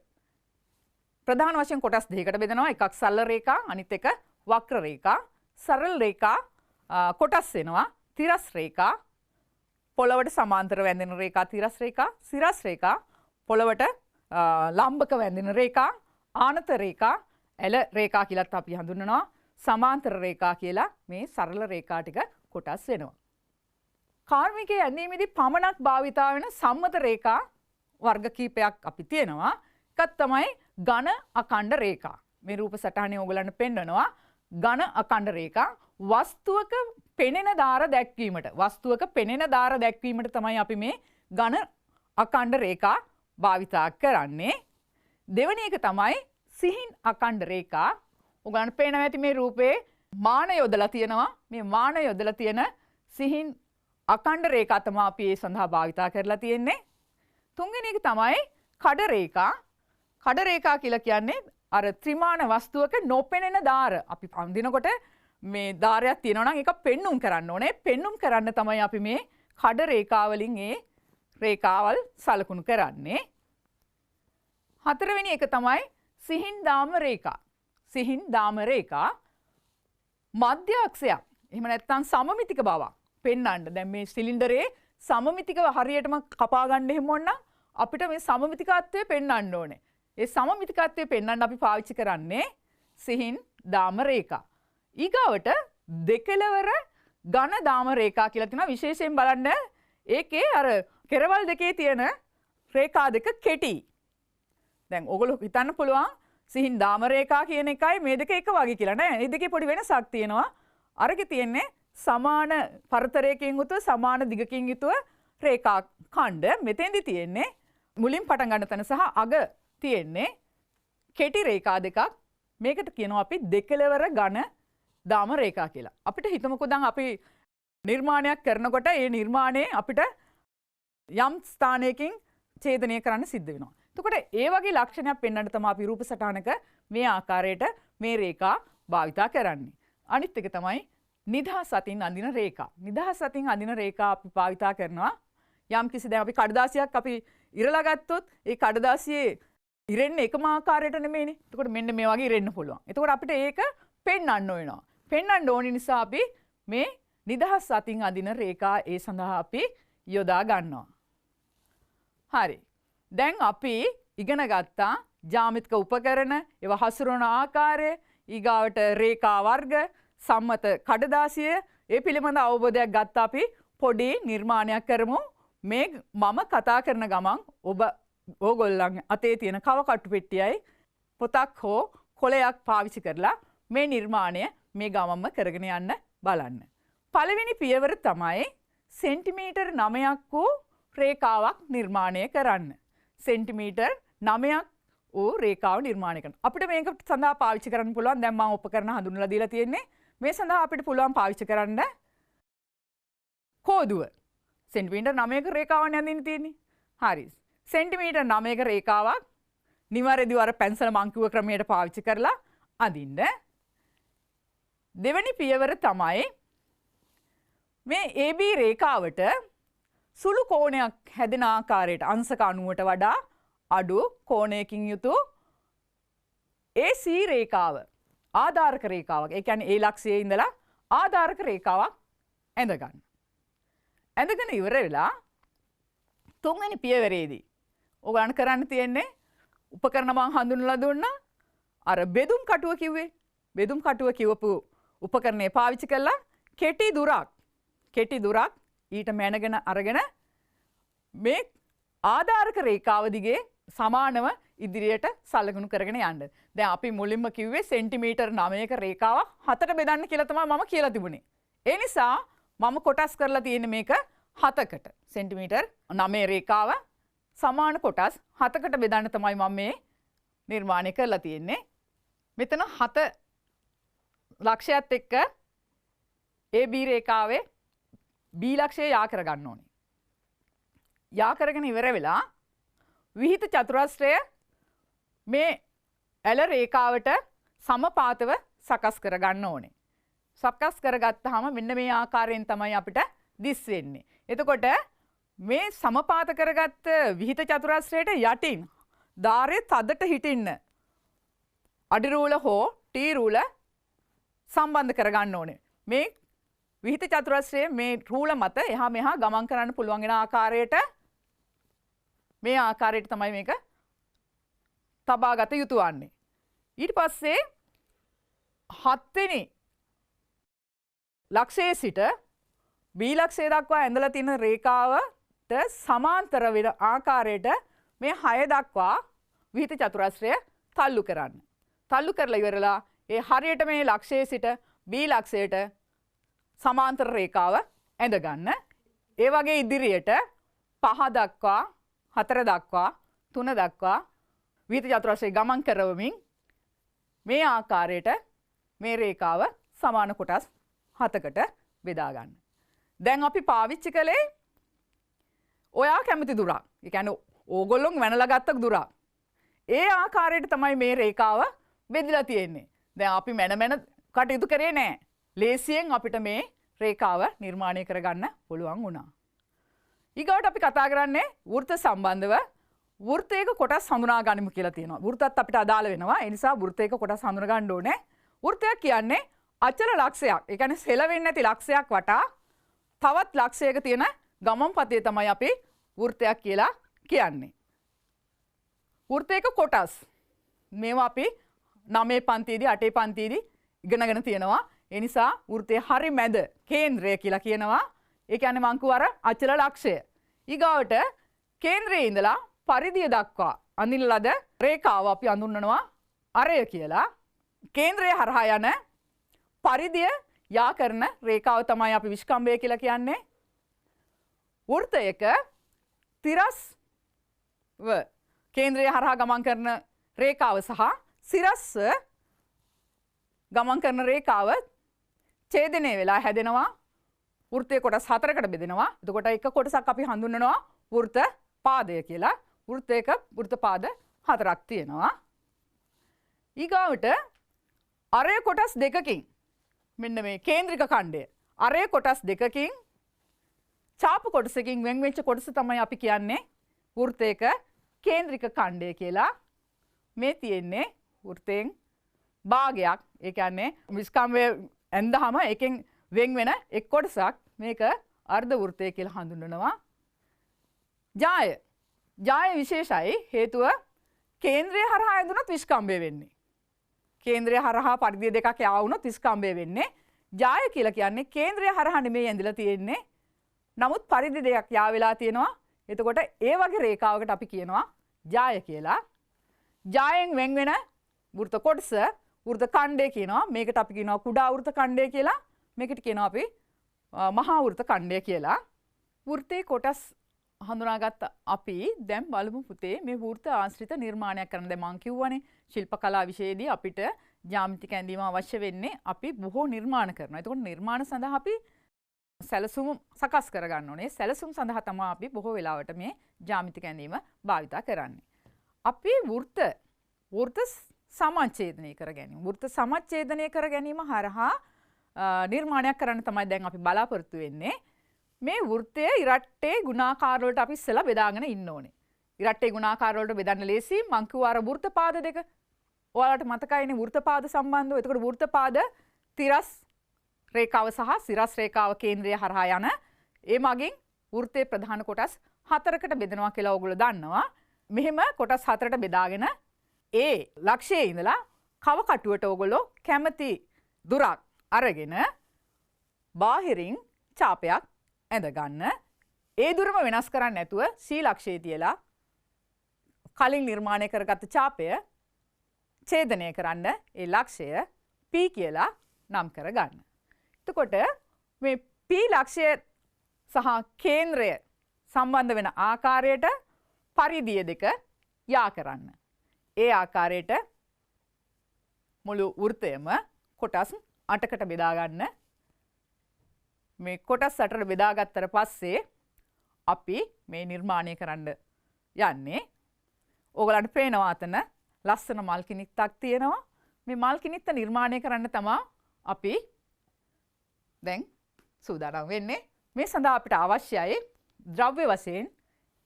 ප්‍රධාන වශයෙන් කොටස් දෙකකට බෙදනවා. එකක් සරල රේඛා, අනිත් එක වක්‍ර රේඛා. සරල රේඛා කොටස් වෙනවා. තිරස් රේඛා, පොළවට සමාන්තර වැඳෙන රේඛා තිරස් රේඛා, සිරස් රේඛා, පොළවට ලම්බක වැඳෙන රේඛා, ආනත රේඛා, ඇල රේඛා කියලාත් අපි හඳුන්වනවා. සමාන්තර රේඛා කියලා මේ සරල රේඛා ටික කොටස් වෙනවා. කාර්මිකයේ ඇඳීමේදී පමණක් භාවිතා වෙන සම්මත රේඛා වර්ග කීපයක් අපි තියෙනවා. එකක් තමයි ඝන අඛණ්ඩ රේඛා. මේ රූප සටහනේ ඕගලන්ට පෙන්වනවා ඝන අඛණ්ඩ රේඛා. වස්තුවක පෙනෙන දාර දැක්වීමට තමයි අපි මේ ඝන අඛණ්ඩ රේඛා භාවිතා කරන්නේ. දෙවෙනි එක තමයි සිහින් අඛණ්ඩ රේඛා. ඔයගලන්ට පේනවා ඇති මේ රූපේ මාන යොදලා තියෙනවා. මේ මාන යොදලා තියෙන සිහින් අඛණ්ඩ රේඛා තමයි අපි ඒ සඳහා භාවිතා කරලා තියෙන්නේ. තුන්වෙනි එක තමයි කඩ රේඛා. කඩ රේඛා කියලා කියන්නේ අර ත්‍රිමාන වස්තුවක නොපෙනෙන දාර. අපි අඳිනකොට මේ දාරයක් තියෙනවා නම් ඒක පෙන්눔 කරන්න ඕනේ. පෙන්눔 කරන්න තමයි අපි මේ කඩ රේඛා වලින් ඒ රේඛාවල් සලකුණු කරන්නේ. හතරවෙනි එක තමයි සිහින් දාම රේඛා. සිහින් දාම රේඛා මධ්‍ය අක්ෂයක්. එහෙම නැත්නම් සමමිතික බවක් පෙන්වන්න. දැන් මේ සිලින්ඩරේ සමමිතිකව හරියටම කපා ගන්න එහෙම ඕන නම් අපිට මේ සමමිතිකත්වය පෙන්වන්න ඕනේ. ඒ සමමිතිකත්වය පෙන්වන්න අපි පාවිච්චි කරන්නේ සිහින් දාම රේඛා. ඊගාවට දෙකලවර ඝන දාම රේඛා කියලා තියෙනවා. විශේෂයෙන් බලන්න ඒකේ අර කෙරවල් දෙකේ තියෙන රේඛා දෙක කෙටි. දැන් ඔයගොල්ලෝ හිතන්න පුළුවන් සිහින් දාම රේඛා කියන එකයි මේ දෙක එක වගේ කියලා නෑ. මේ දෙකේ පොඩි වෙනසක් තියෙනවා. අරකේ තියෙන්නේ සමාන පරතරයකින් යුතුව සමාන දිගකින් යුතුව රේඛා ඛණ්ඩ. මෙතෙන්දි තියෙන්නේ මුලින් පටන් ගන්න තැන සහ අග තියෙන්නේ කෙටි රේඛා දෙකක්. මේකට කියනවා අපි දෙකලවර ඝන දාම රේඛා කියලා. අපිට හිතමුකෝ දැන් අපි නිර්මාණයක් කරනකොට ඒ නිර්මාණය අපිට යම් ස්ථානයකින් ඡේදනය කරන්න සිද්ධ වෙනවා. එතකොට ඒ වගේ ලක්ෂණයක් පෙන්වන්න තමයි අපි රූප සටහනක මේ ආකාරයට මේ රේඛා භාවිතා කරන්නේ. අනිත් එක තමයි නිදහස් අතින් අඳින රේඛා. නිදහස් අතින් අඳින රේඛා අපි භාවිතා කරනවා යම් කිසි දැන් අපි කඩදාසියක් අපි ඉරලා ගත්තොත් ඒ කඩදාසියේ ඉරෙන්නේ එකම ආකාරයට නෙමෙයිනේ. එතකොට මෙන්න මේ වගේ ඉරෙන්න පුළුවන්. එතකොට අපිට ඒක පෙන්වන්න වෙනවා. පෙන්වන්න ඕනි නිසා අපි මේ නිදහස් අතින් අඳින රේඛා ඒ සඳහා අපි යොදා ගන්නවා. හරි. දැන් අපි ඉගෙන ගත්තා ජ්‍යාමිතික උපකරණ, ඒවා හසුරවන ආකාරය, ඊගාවට රේඛා වර්ග, සම්මත කඩදාසිය, ඒ පිළිබඳ අවබෝධයක් ගත්තා. අපි පොඩි නිර්මාණයක් කරමු. මේ මම කතා කරන ගමන් ඕගොල්ලන් අතේ තියෙන කවකට්ටු පෙට්ටියයි පොතක් හෝ කොලයක් පාවිච්චි කරලා මේ නිර්මාණය මේ ගමන්ම කරගෙන යන්න බලන්න. පළවෙනි පියවර තමයි සෙන්ටිමීටර් 9ක් වූ රේඛාවක් නිර්මාණය කරන්න. සෙන්ටිමීටර් 9ක් වූ රේඛාව නිර්මාණය කරන්න. අපිට මේක සඳහා පාවිච්චි කරන්න පුළුවන්. දැන් මම උපකරණ හඳුන්වලා දීලා තියෙන්නේ. මේ සඳහා අපිට පුළුවන් පාවිච්චි කරන්න කෝදුව. සෙන්ටිමීටර් 9ක රේඛාවක් අඳින්න තියෙන්නේ. හරි. සෙන්ටිමීටර් 9ක රේඛාවක් නිවැරදිව අර පැන්සල මං කිව්ව ක්‍රමයට පාවිච්චි කරලා අඳින්න. දෙවෙනි පියවර තමයි මේ AB රේඛාවට සුළු කෝණයක් හැදෙන ආකාරයට අංශක 90ට වඩා අඩු කෝණයකින් යුතු AC රේඛාව ආධාරක රේඛාවක්. ඒ කියන්නේ ඒ ලක්ෂයේ ඉඳලා ආධාරක රේඛාවක් ඇඳ ගන්න. ඇඳගෙන ඉවර වෙලා තුන්වෙනි පියවරේදී ඔයගලන් කරන්න තියෙන්නේ උපකරණ මම හඳුන්වලා දුන්නා. අර බෙදුම් කටුව කිව්වේ. බෙදුම් කටුව කිවපු උපකරණේ පාවිච්චි කළා කෙටි දුරක් ඊට මැනගෙන අරගෙන මේ ආධාරක රේඛාව දිගේ සමානව ඉදිරියට සලකුණු කරගෙන යන්න. දැන් අපි මුලින්ම කිව්වේ සෙන්ටිමීටර් 9ක රේඛාව 7ට බෙදන්න කියලා තමයි මම කියලා තිබුණේ. ඒ නිසා මම කොටස් කරලා තියෙන්නේ මේක 7කට. සෙන්ටිමීටර් 9 රේඛාව සමාන කොටස් 7කට බෙදන්න තමයි මම මේ නිර්මාණය කරලා තියෙන්නේ. මෙතන 7 ලක්ෂයත් එක්ක AB රේඛාවේ B ලක්ෂය යා කරගන්න ඕනේ. යා කරගෙන ඉවර වෙලා විහිිත චතුරස්‍රය මේ ඇල රේඛාවට සමපාතව සකස් කරගන්න ඕනේ. සකස් කරගත්තාම මෙන්න මේ ආකාරයෙන් තමයි අපිට දිස් වෙන්නේ. එතකොට මේ සමපාත කරගත්ත විහිිත චතුරස්‍රයට යටින් ධාරයේ තදට හිටින්න අඩි රූල හෝ ටී රූල සම්බන්ධ කරගන්න ඕනේ. මේ විහිිත චතුරස්‍රයේ මේ රූල මත එහා මෙහා ගමන් කරන්න පුළුවන් වෙන ආකාරයට මේ ආකාරයට තමයි මේක තබාගත යුතු වන්නේ. ඊට පස්සේ 7 වෙනි ලක්ෂයේ සිට B ලක්ෂය දක්වා ඇඳලා තියෙන රේඛාවට සමාන්තර වෙන ආකාරයට මේ 6 දක්වා විහිිත චතුරස්‍රය තල්ලු කරන්න. තල්ලු කරලා ඉවරලා ඒ හරියට මේ ලක්ෂයේ සිට B ලක්ෂයට සමාන්තර රේඛාව ඇඳ ගන්න. ඒ වගේ ඉදිරියට 5 දක්වා 4 දක්වා 3 දක්වා විහිිත චතුරස්‍රය ගමන් කරවමින් මේ ආකාරයට මේ රේඛාව සමාන කොටස් 7කට බෙදා ගන්න. දැන් අපි පාවිච්චි කළේ ඔයා කැමති දුරක්. ඒ කියන්නේ ඕගොල්ලෝ වැනලා ගත්ත දුරක්. ඒ ආකාරයට තමයි මේ රේඛාව බෙදලා තියෙන්නේ. දැන් අපි මැන කටයුතු කරේ නැහැ. ලේසියෙන් අපිට මේ රේඛාව නිර්මාණය කරගන්න පුළුවන් වුණා. ඊගොඩ අපි කතා කරන්නේ වෘත්ත සම්බන්ධව වෘත්තයක කොටස් හඳුනා ගනිමු කියලා තියෙනවා. වෘත්තත් අපිට අදාළ වෙනවා. ඒ නිසා වෘත්තයක කොටස් හඳුනා ගන්න ඕනේ. වෘත්තයක් කියන්නේ අචල ලක්ෂයක්. ඒ කියන්නේ සෙලවෙන්නේ නැති ලක්ෂයක් වටා තවත් ලක්ෂයක තියෙන ගමන්පතේ තමයි අපි වෘත්තයක් කියලා කියන්නේ. වෘත්තයක කොටස් මේවා අපි 9 පන්තියේදී 8 පන්තියේදී ඉගෙනගෙන තියෙනවා. ඒ නිසා වෘත්තයේ හරි මැද කේන්ද්‍රය කියලා කියනවා. ඒ කියන්නේ මං කියුවා අර අචල ලක්ෂය. ඊගාවට කේන්ද්‍රයේ ඉඳලා පරිධිය දක්වා අඳින ලද රේඛාව අපි අඳුන්වනවා අරය කියලා. කේන්ද්‍රය හරහා යන පරිධිය යා කරන රේඛාව තමයි අපි විස්කම්භය කියලා කියන්නේ. වෘත්තයක තිරස්ව කේන්ද්‍රය හරහා ගමන් කරන රේඛාව සහ සිරස්ව ගමන් කරන රේඛාව ඡේදනය වෙලා හැදෙනවා. වෘත්තයේ කොටස් 4කට බෙදෙනවා. එතකොට එක කොටසක් අපි හඳුන්වනවා වෘත්ත පාදය කියලා. වෘත්තයක වෘත්ත පාද 4ක් තියෙනවා. ඊගාවට අරය කොටස් දෙකකින් මෙන්න මේ කේන්ද්‍රික ඛණ්ඩය අරය කොටස් දෙකකින් ඡාප කොටසකින් වෙන් වෙච්ච කොටස තමයි අපි කියන්නේ වෘත්තයක කේන්ද්‍රික ඛණ්ඩය කියලා. මේ තියෙන්නේ වෘත්තයෙන් භාගයක්. ඒ කියන්නේ විස්කම්භය ඇඳහම එකෙන් වෙන් වෙන එක් කොටසක් මේක අර්ධ වෘත්තය කියලා හඳුන්වනවා. ජාය විශේෂයි. හේතුව කේන්ද්‍රය හරහා ඇඳුනොත් විස්කම්භය වෙන්නේ. කේන්ද්‍රය හරහා පරිධිය දෙකක් යා වුණොත් විස්කම්භය වෙන්නේ. ජාය කියලා කියන්නේ කේන්ද්‍රය හරහා නෙමෙයි ඇඳලා තියෙන්නේ. නමුත් පරිධි දෙකක් යා වෙලා තියෙනවා. එතකොට ඒ වගේ රේඛාවකට අපි කියනවා ජාය කියලා. ජායෙන් වෙන් වෙන වෘත්ත කොටස වෘත්ත ඛණ්ඩය කියනවා. මේකට අපි කියනවා කුඩා වෘත්ත ඛණ්ඩය කියලා. මේකට කියනවා අපි මහා වෘත්ත ඛණ්ඩය කියලා. වෘත්තේ කොටස් හඳුනාගත්ත අපි දැන් බලමු පුතේ මේ වෘත්ත ආශ්‍රිත නිර්මාණයක් කරන්න. දැන් මම කියවනේ ශිල්ප කලා විෂයේදී අපිට ජ්‍යාමිතික ඇඳීම අවශ්‍ය වෙන්නේ අපි බොහෝ නිර්මාණ කරනවා. එතකොට නිර්මාණ සඳහා අපි සැලසුම් සකස් කරගන්න ඕනේ. සැලසුම් සඳහා තමයි අපි බොහෝ වෙලාවට මේ ජ්‍යාමිතික ඇඳීම භාවිතා කරන්නේ. අපි වෘත්ත සමච්ඡේදනය කර ගැනීම. වෘත්ත සමච්ඡේදනය කර ගැනීම හරහා නිර්මාණයක් කරන්න තමයි දැන් අපි බලාපොරොත්තු වෙන්නේ. මේ වෘත්තය ඉරට්ටේ ගුණාකාර වලට අපි ඉස්සෙල්ලා බෙදාගෙන ඉන්න ඕනේ. ඉරට්ටේ ගුණාකාර වලට බෙදන්න ලේසි. මං කිව්වා අර වෘත්ත පාද දෙක. ඔයාලට මතකයිනේ වෘත්ත පාද සම්බන්ධව. එතකොට වෘත්ත පාද තිරස් රේඛාව සහ සිරස් රේඛාව කේන්ද්‍රය හරහා යන ඒ මගින් වෘත්තයේ ප්‍රධාන කොටස් 4කට බෙදනවා කියලා ඔයගොල්ලෝ දන්නවා. මෙහෙම කොටස් 4ට බෙදාගෙන ඒ ලක්ෂයේ ඉඳලා කව කටුවට ඔයගොල්ලෝ කැමති දුරක් අරගෙන බාහිරින් ඡාපයක් ඇඳ ගන්න. ඒ දුරම වෙනස් කරන්නේ නැතුව C ලක්ෂයේ තියලා කලින් නිර්මාණය කරගත්ත ඡාපය ඡේදනය කරන්න ඒ ලක්ෂය P කියලා නම් කරගන්න. එතකොට මේ P ලක්ෂය සහ කේන්ද්‍රය සම්බන්ධ වෙන ආකාරයට පරිධිය දෙක යා කරන්න. ඒ ආකාරයට මුළු වෘත්තයම කොටස් 8කට බෙදා ගන්න. මේ කොටස් 8ට බෙදාගත්තට පස්සේ අපි මේ නිර්මාණය කරන්න යන්නේ. ඕගලන්ට පේනවා අතන ලස්සන මල් කිනිත්තක් තියෙනවා. මේ මල් කිනිත්ත නිර්මාණය කරන්න තමයි අපි දැන් සූදානම් වෙන්නේ. මේ සඳහා අපිට අවශ්‍යයි ද්‍රව්‍ය වශයෙන්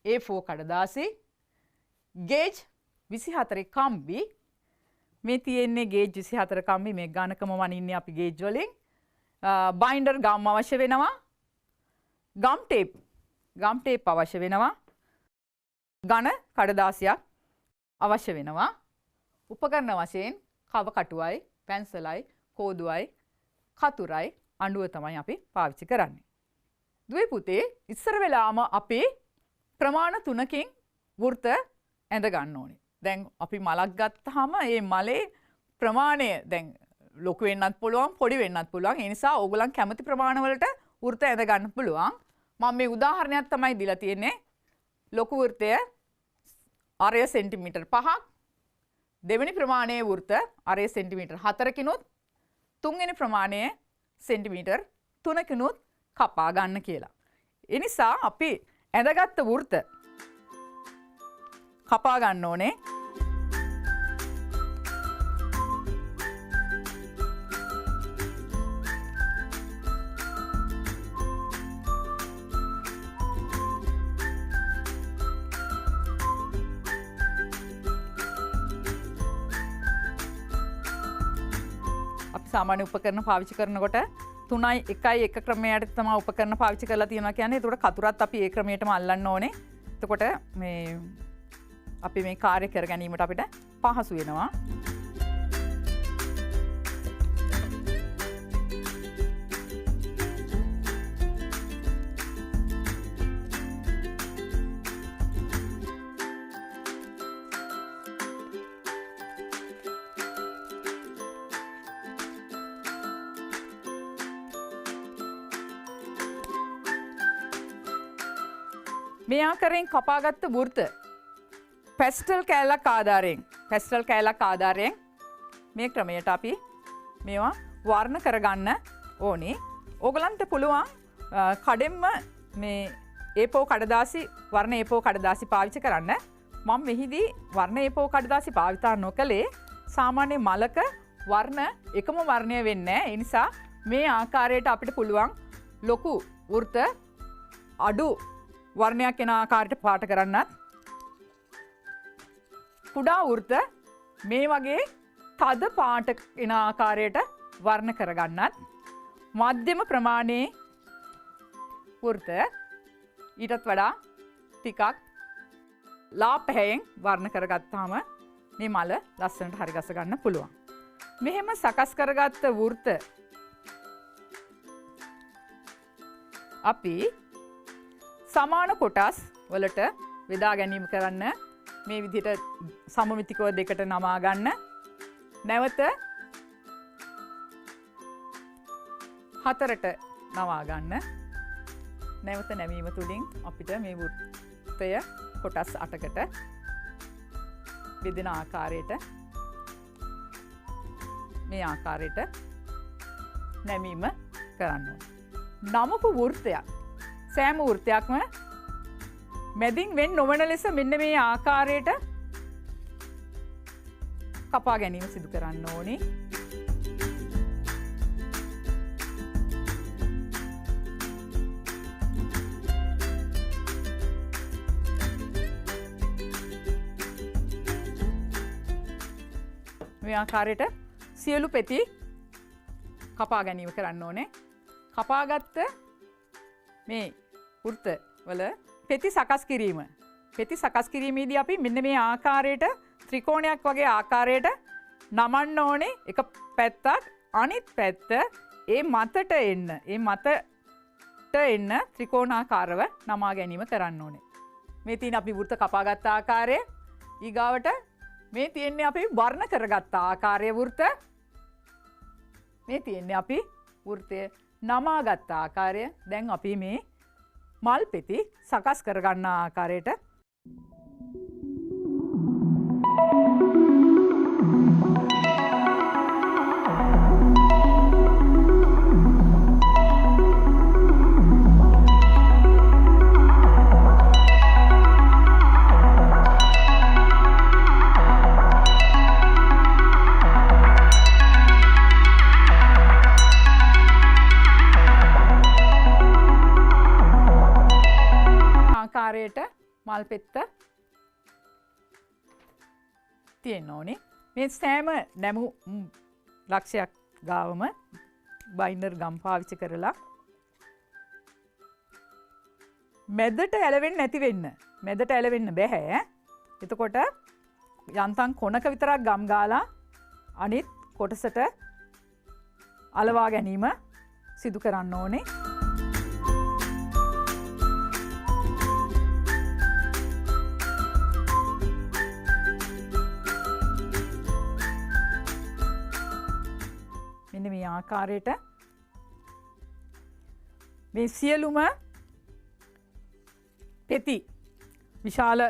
A4 කඩදාසි, ගේජ් 24 කම්බි. මේ තියෙන්නේ ගේජ් 24 කම්බි. මේ ඝනකම වනින්නේ අපි ගේජ් වලින්. බයින්ඩර් ගම් අවශ්‍ය වෙනවා. ගම් ටේප් අවශ්‍ය වෙනවා. ඝන කඩදාසියක් අවශ්‍ය වෙනවා. උපකරණ වශයෙන් කව කටුවයි, පැන්සලයි, කෝදුවයි, කතුරයි, අඬුව තමයි අපි පාවිච්චි කරන්නේ. දුවේ පුතේ ඉස්සර වෙලාම අපි ප්‍රමාණ 3කින් වෘත ඇඳ ගන්න ඕනේ. දැන් අපි මලක් ගත්තාම මේ මලේ ප්‍රමාණය දැන් ලොකු වෙන්නත් පුළුවන්, පොඩි වෙන්නත් පුළුවන්. ඒ නිසා ඕගොල්ලන් කැමති ප්‍රමාණ වලට වෘත ඇඳ ගන්න පුළුවන්. මම මේ උදාහරණයක් තමයි දීලා තියෙන්නේ. ලොකු වෘතය අරය සෙන්ටිමීටර් 5ක්, දෙවෙනි ප්‍රමාණයේ වෘත අරය සෙන්ටිමීටර් 4කිනුත්, තුන්වෙනි ප්‍රමාණයේ සෙන්ටිමීටර් 3කිනුත් කපා ගන්න කියලා. ඒ නිසා අපි ඇඳගත්ත වෘත කපා ගන්න ඕනේ. සාමාන්‍ය උපකරණ පාවිච්චි කරනකොට 3යි 1යි එක ක්‍රමයට තමයි උපකරණ පාවිච්චි කරලා තියෙනවා කියන්නේ. ඒකට කතුරත් අපි ඒ ක්‍රමයටම අල්ලන්න ඕනේ. එතකොට මේ අපි මේ කාර්ය කර ගැනීමට අපිට පහසු වෙනවා. මේ ආකාරයෙන් කපාගත්ත වෘත පැස්ටල් කෑල්ලක් ආධාරයෙන් මේ ක්‍රමයට අපි මේවා වර්ණ කරගන්න ඕනේ. ඕගලන්ට පුළුවන් කඩෙන්ම මේ A4 කඩදාසි වර්ණ A4 කඩදාසි පාවිච්චි කරන්න. මම මෙහිදී වර්ණ A4 කඩදාසි භාවිතා නොකළේ සාමාන්‍ය මලක වර්ණ එකම වර්ණය වෙන්නේ නැහැ. ඒ නිසා මේ ආකාරයට අපිට පුළුවන් ලොකු වෘත අඩු වර්ණයක් එන ආකාරයට පාට කරන්නත්, කුඩා වෘත මේ වගේ තද පාට එන ආකාරයට වර්ණ කරගන්නත්, මධ්‍යම ප්‍රමාණයේ වෘත ඊටත් වඩා ටිකක් ලා පැහැයෙන් වර්ණ කරගත්තාම මේ මල ලස්සනට හරි ගස ගන්න පුළුවන්. මෙහෙම සකස් කරගත්ත වෘත අපි සමාන කොටස් වලට බෙදා ගැනීම කරන්න මේ විදිහට සමමිතිකව දෙකට නමා ගන්න. නැවත 4ට නමා ගන්න. නැවත නැවීම තුලින් අපිට මේ වෘත්තය කොටස් 8කට බෙදෙන ආකාරයට මේ ආකාරයට නැමීම කරන්න ඕනේ. නමපු වෘත්තයක් සෑම වෘත්තයක්ම මැදින් වෙන් නොවන ලෙස මෙන්න මේ ආකාරයට කපා ගැනීම සිදු කරන්න ඕනේ. මේ ආකාරයට සියලු පෙති කපා ගැනීම කරන්න ඕනේ. කපාගත්ත මේ වෘත්ත වල පෙති සකස් කිරීම. පෙති සකස් කිරීමේදී අපි මෙන්න මේ ආකාරයට ත්‍රිකෝණයක් වගේ ආකාරයට නමන්න ඕනේ. එක පැත්තක් අනිත් පැත්ත ඒ මතට එන්න ත්‍රිකෝණාකාරව නමා ගැනීම කරන්න ඕනේ. මේ තියෙන අපි වෘත්ත කපාගත් ආකාරය. ඊගාවට මේ තියෙන්නේ අපි වර්ණ කරගත්ත ආකාරය වෘත. මේ තියෙන්නේ අපි වෘතය නමාගත්ත ආකාරය. දැන් අපි මේ මල් පෙති සකස් කරගන්න ආකාරයට මල් පෙත්ත තියෙන්න ඕනේ. මේ සෑම නැමු ලක්ෂයක් ගාවම බයින්ඩර් ගම් පාවිච්චි කරලා මැදට ඇලවෙන්න නැති වෙන්න. මැදට ඇලවෙන්න බැහැ. එතකොට යන්තම් කොනක විතරක් ගම් ගාලා අනිත් කොටසට අලවා ගැනීම සිදු කරන්න ඕනේ. මේ ආකාරයට මේ සියලුම පෙති විශාල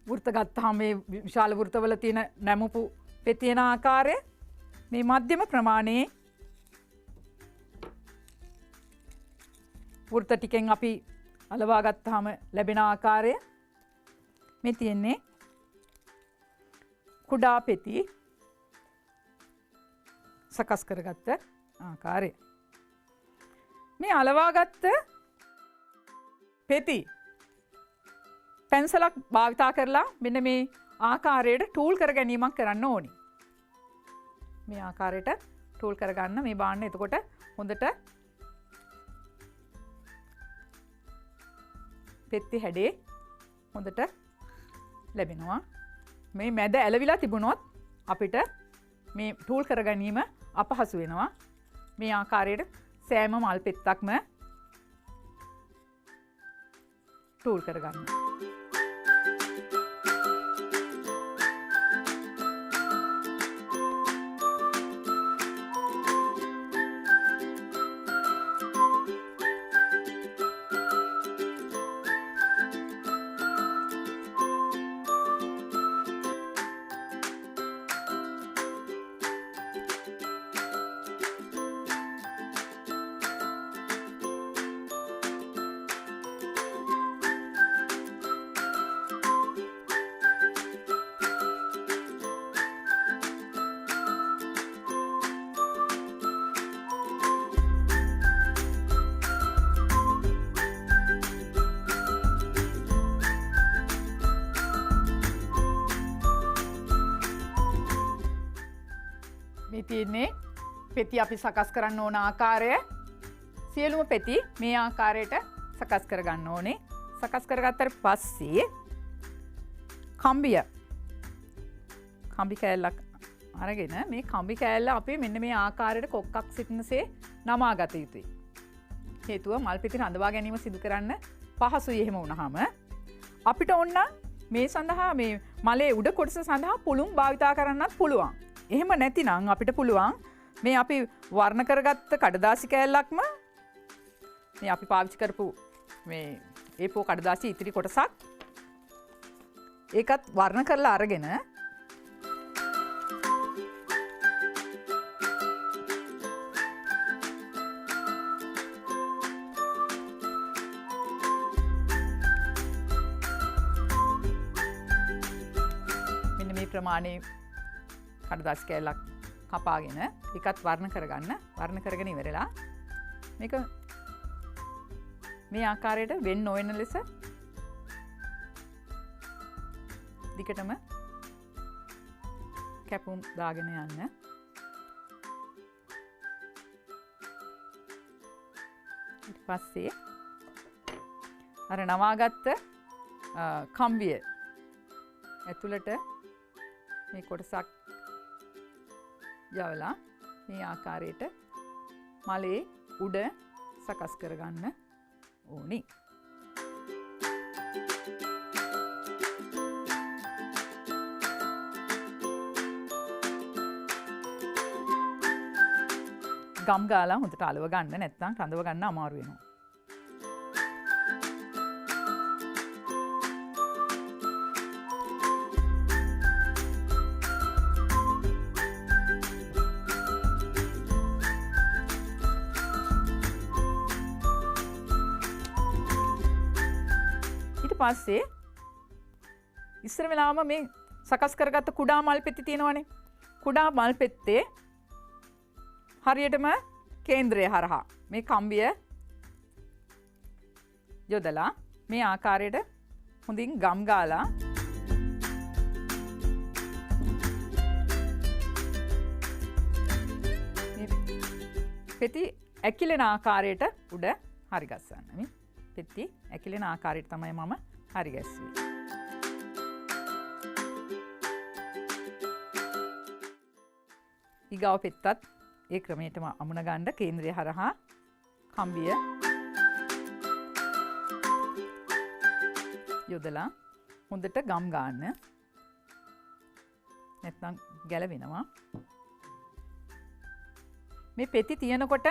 වෘත ගත්තාම මේ විශාල වෘතවල තියෙන නැමුපු පෙතියන ආකාරය මේ මධ්‍යම ප්‍රමාණයේ වෘත ටිකෙන් අපි අලවා ගත්තාම ලැබෙන ආකාරය මේ තියෙන්නේ කුඩා පෙති සකස් කරගත්ත ආකාරය. මේ අලවාගත්ත පෙති පැන්සලක් භාවිතා කරලා මෙන්න මේ ආකාරයට ටූල් කර ගැනීමක් කරන්න ඕනි. මේ ආකාරයට ටූල් කරගන්න මේ බාන්න. එතකොට හොඳට පෙත්ති හැඩේ හොඳට ලැබෙනවා. මේ මැද ඇලවිලා තිබුණොත් අපිට මේ ටූල් කර ගැනීම අපහසු වෙනවා. මේ ආකාරයට සෑම මල් පෙත්තක්ම ටූල් කරගන්න. මේ තියෙන්නේ පෙති අපි සකස් කරන්න ඕන ආකාරය. සියලුම පෙති මේ ආකාරයට සකස් කරගන්න ඕනේ. සකස් කරගත්තට පස්සේ කම්බිය කෑල්ලක් අරගෙන මේ කම්බි කෑල්ල අපි මෙන්න මේ ආකාරයට කොක්කක් සිටිනසේ නමා ගත යුතුයි. හේතුව මල් පෙති රඳවා ගැනීම සිදු කරන්න පහසුයි. එහෙම වුණාම අපිට ඕන මේ සඳහා මේ මලේ උඩ කොටස සඳහා පුළුම් භාවිතා කරන්නත් පුළුවන්. එහෙම නැතිනම් අපිට පුළුවන් මේ අපි වර්ණ කරගත්ත කඩදාසි කෑල්ලක්ම මේ අපි පාවිච්චි කරපු මේ A4 කඩදාසි ඉතිරි කොටසක් ඒකත් වර්ණ කරලා අරගෙන මෙන්න මේ ප්‍රමාණයේ කඩදාසි කෑල්ලක් කපාගෙන එකත් වර්ණ කරගන්න. වර්ණ කරගෙන ඉවරලා මේක මේ ආකාරයට වෙන්න නොවන ලෙස දිගටම කැපුම් දාගෙන යන්න. ඊට පස්සේ අර නවාගත්ත කම්බිය ඇතුළට මේ කොටසක් යවලා මේ ආකාරයට මලේ උඩ සකස් කරගන්න ඕනි. ගම් ගාලා හොඳට අලව ගන්න නැත්නම් රඳව ගන්න අමාරු වෙනවා. ඊට පස්සේ ඉස්සර වෙලාවම මේ සකස් කරගත්ත කුඩා මල් පෙත්ති තියෙනවනේ. කුඩා මල් පෙත්තේ හරියටම කේන්ද්‍රය හරහා මේ කම්බිය යොදලා මේ ආකාරයට හොඳින් ගම් ගාලා පෙති ඇකිලෙන ආකාරයට උඩ හරි ගස්සන්න. මේ පෙති ඇකිලෙන ආකාරයට තමයි මම හරි ගැස්සුවේ. ඊගාව පෙත්තත් ඒ ක්‍රමයටම අමුණ ගන්න කේන්ද්‍රය හරහා කම්බිය යොදලා හොඳට ගම් ගන්න. නැත්නම් ගැලවෙනවා. මේ පෙති තියනකොට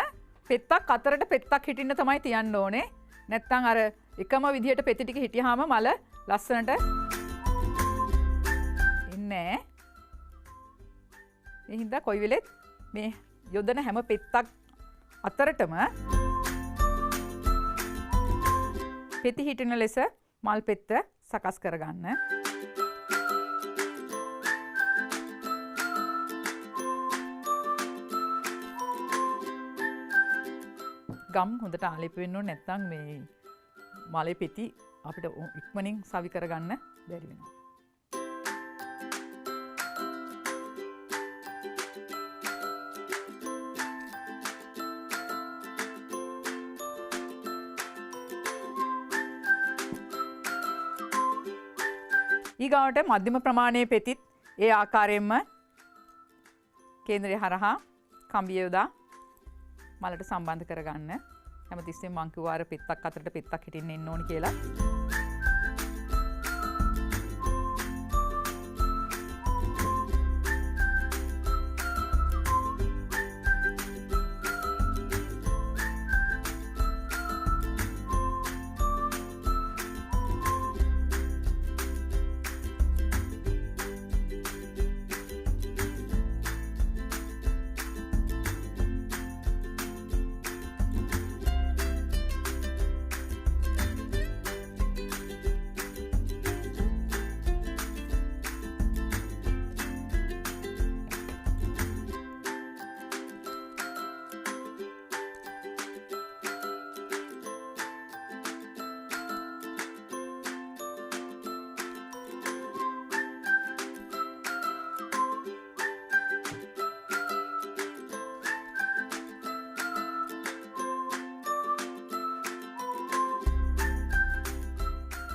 පෙත්තක් අතරට පෙත්තක් හිටින්න තමයි තියන්න ඕනේ. නැත්නම් අර එකම විදිහට පෙති ටික හිටියාම මල ලස්සනට ඉන්නේ. ඒ හින්දා කොයි වෙලෙත් මේ යොදන හැම පෙත්තක් අතරටම පෙති හිටින ලෙස මල් පෙත්ත සකස් කරගන්න. ගම් හොඳට ආලේප වෙන්න ඕනේ නැත්නම් මේ මලේ පෙති අපිට ඉක්මනින් සවි කරගන්න බැරි වෙනවා. ඊගාවට මධ්‍යම ප්‍රමාණයේ පෙතිත් ඒ ආකාරයෙන්ම කේන්ද්‍රය හරහා කම්බිය යොදා මලට සම්බන්ධ කරගන්න. හැමතිස්සෙම මං කිව්වා අර පෙත්තක් අතරට පෙත්තක් හිටින්න ඉන්න ඕනි කියලා.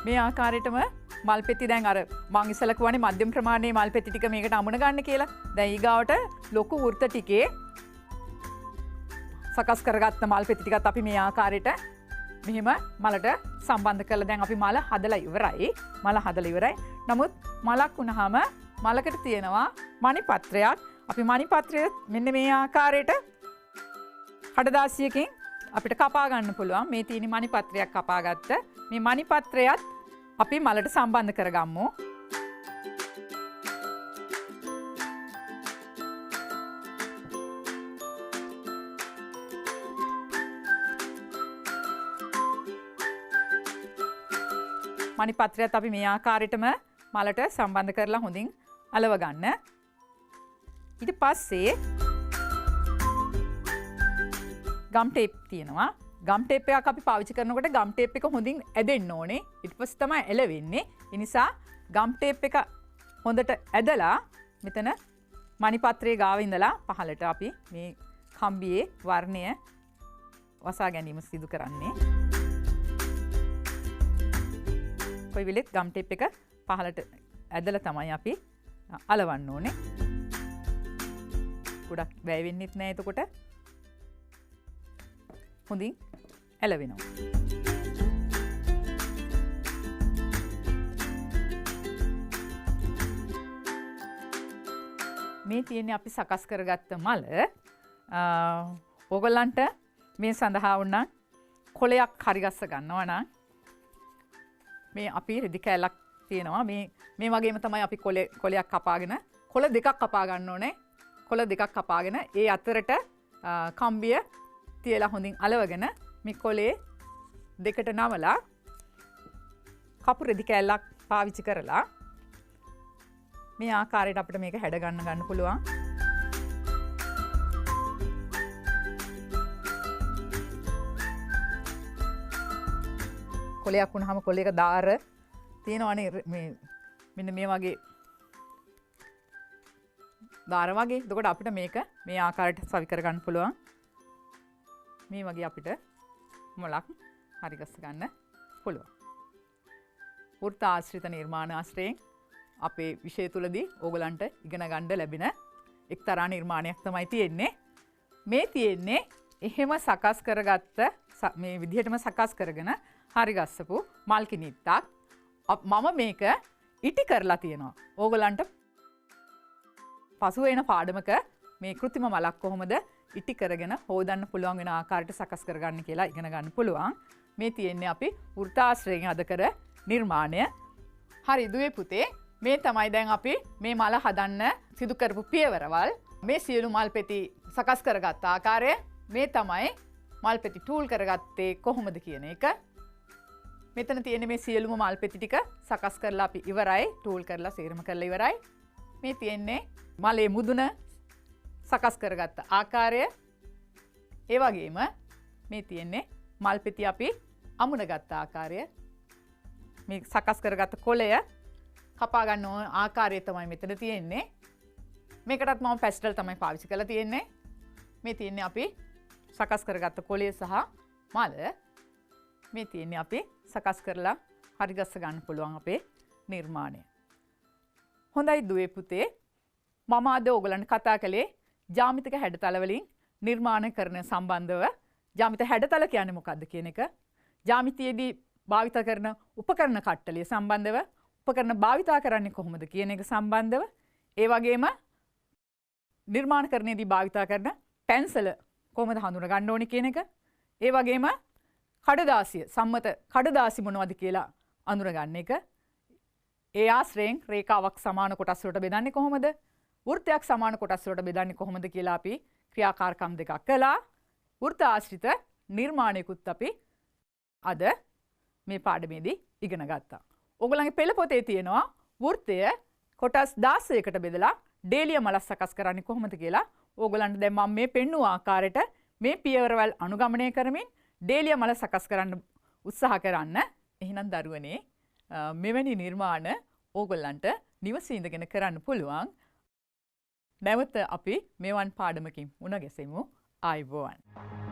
මේ ආකාරයටම මල් පෙති දැන් අර මං ඉස්සෙල්ලා කිව්වනේ මධ්‍යම ප්‍රමාණයේ මල් පෙති ටික මේකට අමුණ ගන්න කියලා. දැන් ඊගාවට ලොකු වෘත්ත ටිකේ සකස් කරගත්ත මල් පෙති ටිකත් අපි මේ ආකාරයට මෙහෙම මලට සම්බන්ධ කරලා දැන් අපි මල හදලා ඉවරයි. මල හදලා ඉවරයි. නමුත් මලක් වුණාම මලකට තියෙනවා මණි පත්‍රයක්. අපි මණි පත්‍රය මෙන්න මේ ආකාරයට කඩදාසියකින් අපිට කපා ගන්න පුළුවන්. මේ තියෙන මණි පත්‍රයක් කපාගත්ත මේ මණි පත්‍රයත් අපි මලට සම්බන්ධ කරගමු. මණි පත්‍රයත් අපි මේ ආකාරයටම මලට සම්බන්ධ කරලා හොඳින් අලව ගන්න. ඊට පස්සේ ගම් ටේප් තියෙනවා. ගම් ටේප් එකක් අපි පාවිච්චි කරනකොට ගම් ටේප් එක හොඳින් ඇදෙන්න ඕනේ. ඊට පස්සේ තමයි එළවෙන්නේ. ඒ නිසා ගම් ටේප් එක හොඳට ඇදලා මෙතන මණි පත්‍රයේ ගාව ඉඳලා පහළට අපි මේ කම්බියේ වර්ණය වසා ගැනීම සිදු කරන්නේ. කොයි වෙලෙත් ගම් ටේප් එක පහළට ඇදලා තමයි අපි අලවන්න ඕනේ. ගොඩක් වැය වෙන්නෙත් නෑ එතකොට. හොඳින් ඇලවෙනවා. මේ තියෙන්නේ අපි සකස් කරගත්ත මල ඕගොල්ලන්ට මේ සඳහා වුණා කොලයක් හරිගස්ස ගන්නවා නම් මේ අපි රෙදි කෑල්ලක් තියෙනවා මේ වගේම තමයි අපි කොලයක් කපාගෙන කොළ දෙකක් කපා ගන්න ඕනේ. කොළ දෙකක් කපාගෙන ඒ අතරට කම්බිය තියලා හොඳින් අලවගෙන මේ කොලේ දෙකට නමලා කපු රෙදි කෑල්ලක් පාවිච්චි කරලා මේ ආකාරයට අපිට මේක හැඩ ගන්න පුළුවන්. කොලයක් වුණාම කොලයක දාර තියෙනවනේ මෙන්න මේ වගේ දාර වගේ. එතකොට අපිට මේක මේ ආකාරයට සවි කර ගන්න පුළුවන්. මේ වගේ අපිට මොලක් හරි ගස්ස ගන්න පුළුවන්. වෘත්ත ආශ්‍රිත නිර්මාණ ආශ්‍රයෙන් අපේ විෂය තුලදී ඕගලන්ට ඉගෙන ගන්න ලැබෙන එක්තරා නිර්මාණයක් තමයි තියෙන්නේ. මේ තියෙන්නේ එහෙම සකස් කරගත්ත මේ විදිහටම සකස් කරගෙන හරි ගස්සපු මල් කිනිත්තක්. මම මේක ඉටි කරලා තියෙනවා. ඕගලන්ට පසු වෙන පාඩමක මේ කෘත්‍රිම මලක් කොහොමද ඉටි කරගෙන හොදන්න පුළුවන් වෙන ආකාරයට සකස් කරගන්න කියලා ඉගෙන ගන්න පුළුවන්. මේ තියෙන්නේ අපි වෘත්තාශ්‍රයෙන් අද කර නිර්මාණය. හරි දුවේ පුතේ, මේ තමයි දැන් අපි මේ මල හදන්න සිදු කරපු පියවරවල්. මේ සියලු මල් පෙති සකස් කරගත් ආකාරය, මේ තමයි මල් පෙති ටූල් කරගත්තේ කොහොමද කියන එක. මෙතන තියෙන මේ සියලුම මල් පෙති ටික සකස් කරලා අපි ඉවරයි, ටූල් කරලා සේරම කරලා ඉවරයි. මේ තියෙන්නේ මලේ මුදුන සකස් කරගත්ත ආකාරය. ඒ වගේම මේ තියෙන්නේ මල් පෙති අපි අමුණ ගත්ත ආකාරය. මේ සකස් කරගත්ත කොළය කපා ගන්න ඕන ආකාරය තමයි මෙතන තියෙන්නේ. මේකටත් මම පැස්ටල් තමයි පාවිච්චි කරලා තියෙන්නේ. මේ තියෙන්නේ අපි සකස් කරගත්ත කොළය සහ මල. මේ තියෙන්නේ අපි සකස් කරලා හරි ගස්ස ගන්න පුළුවන් අපේ නිර්මාණය. හොඳයි දුවේ පුතේ, මම අද ඕගලන්ට කතා කළේ ජ්‍යාමිතික හැඩතල වලින් නිර්මාණ කරන සම්බන්ධව. ජ්‍යාමිත හැඩතල කියන්නේ මොකක්ද කියන එක, ජ්‍යාමිතියේදී භාවිත කරන උපකරණ කට්ටලිය සම්බන්ධව, උපකරණ භාවිතා කරන්නේ කොහොමද කියන එක සම්බන්ධව, ඒ වගේම නිර්මාණකරණයේදී භාවිතා කරන පැන්සල කොහොමද හඳුන ගන්න ඕනේ කියන එක, ඒ වගේම කඩදාසිය සම්මත කඩදාසි මොනවද කියලා අඳුරගන්න එක, ඒ ආශ්‍රයෙන් රේඛාවක් සමාන කොටස් වලට බෙදන්නේ කොහොමද, වෘත්තයක් සමාන කොටස් වලට බෙදන්නේ කොහොමද කියලා අපි ක්‍රියාකාරකම් දෙකක් කළා. වෘත්ත ආශ්‍රිත නිර්මාණයකුත් අපි අද මේ පාඩමේදී ඉගෙන ගත්තා. ඔයගොල්ලන්ගේ පෙළ පොතේ තියෙනවා වෘත්තය කොටස් 16කට බෙදලා ඩේලිය මලක් සකස් කරන්නේ කොහොමද කියලා. ඕගොල්ලන්ට දැන් මම මේ පෙන්වුව ආකාරයට මේ පියවරවල් අනුගමනය කරමින් ඩේලිය මල සකස් කරන්න උත්සාහ කරන්න. එහෙනම් දරුවනේ මෙවැනි නිර්මාණ ඕගොල්ලන්ට නිවසේ ඉඳගෙන කරන්න පුළුවන්. නැවත අපි මෙවන් පාඩමකින් මුණ ගැසෙමු. ආයුබෝවන්.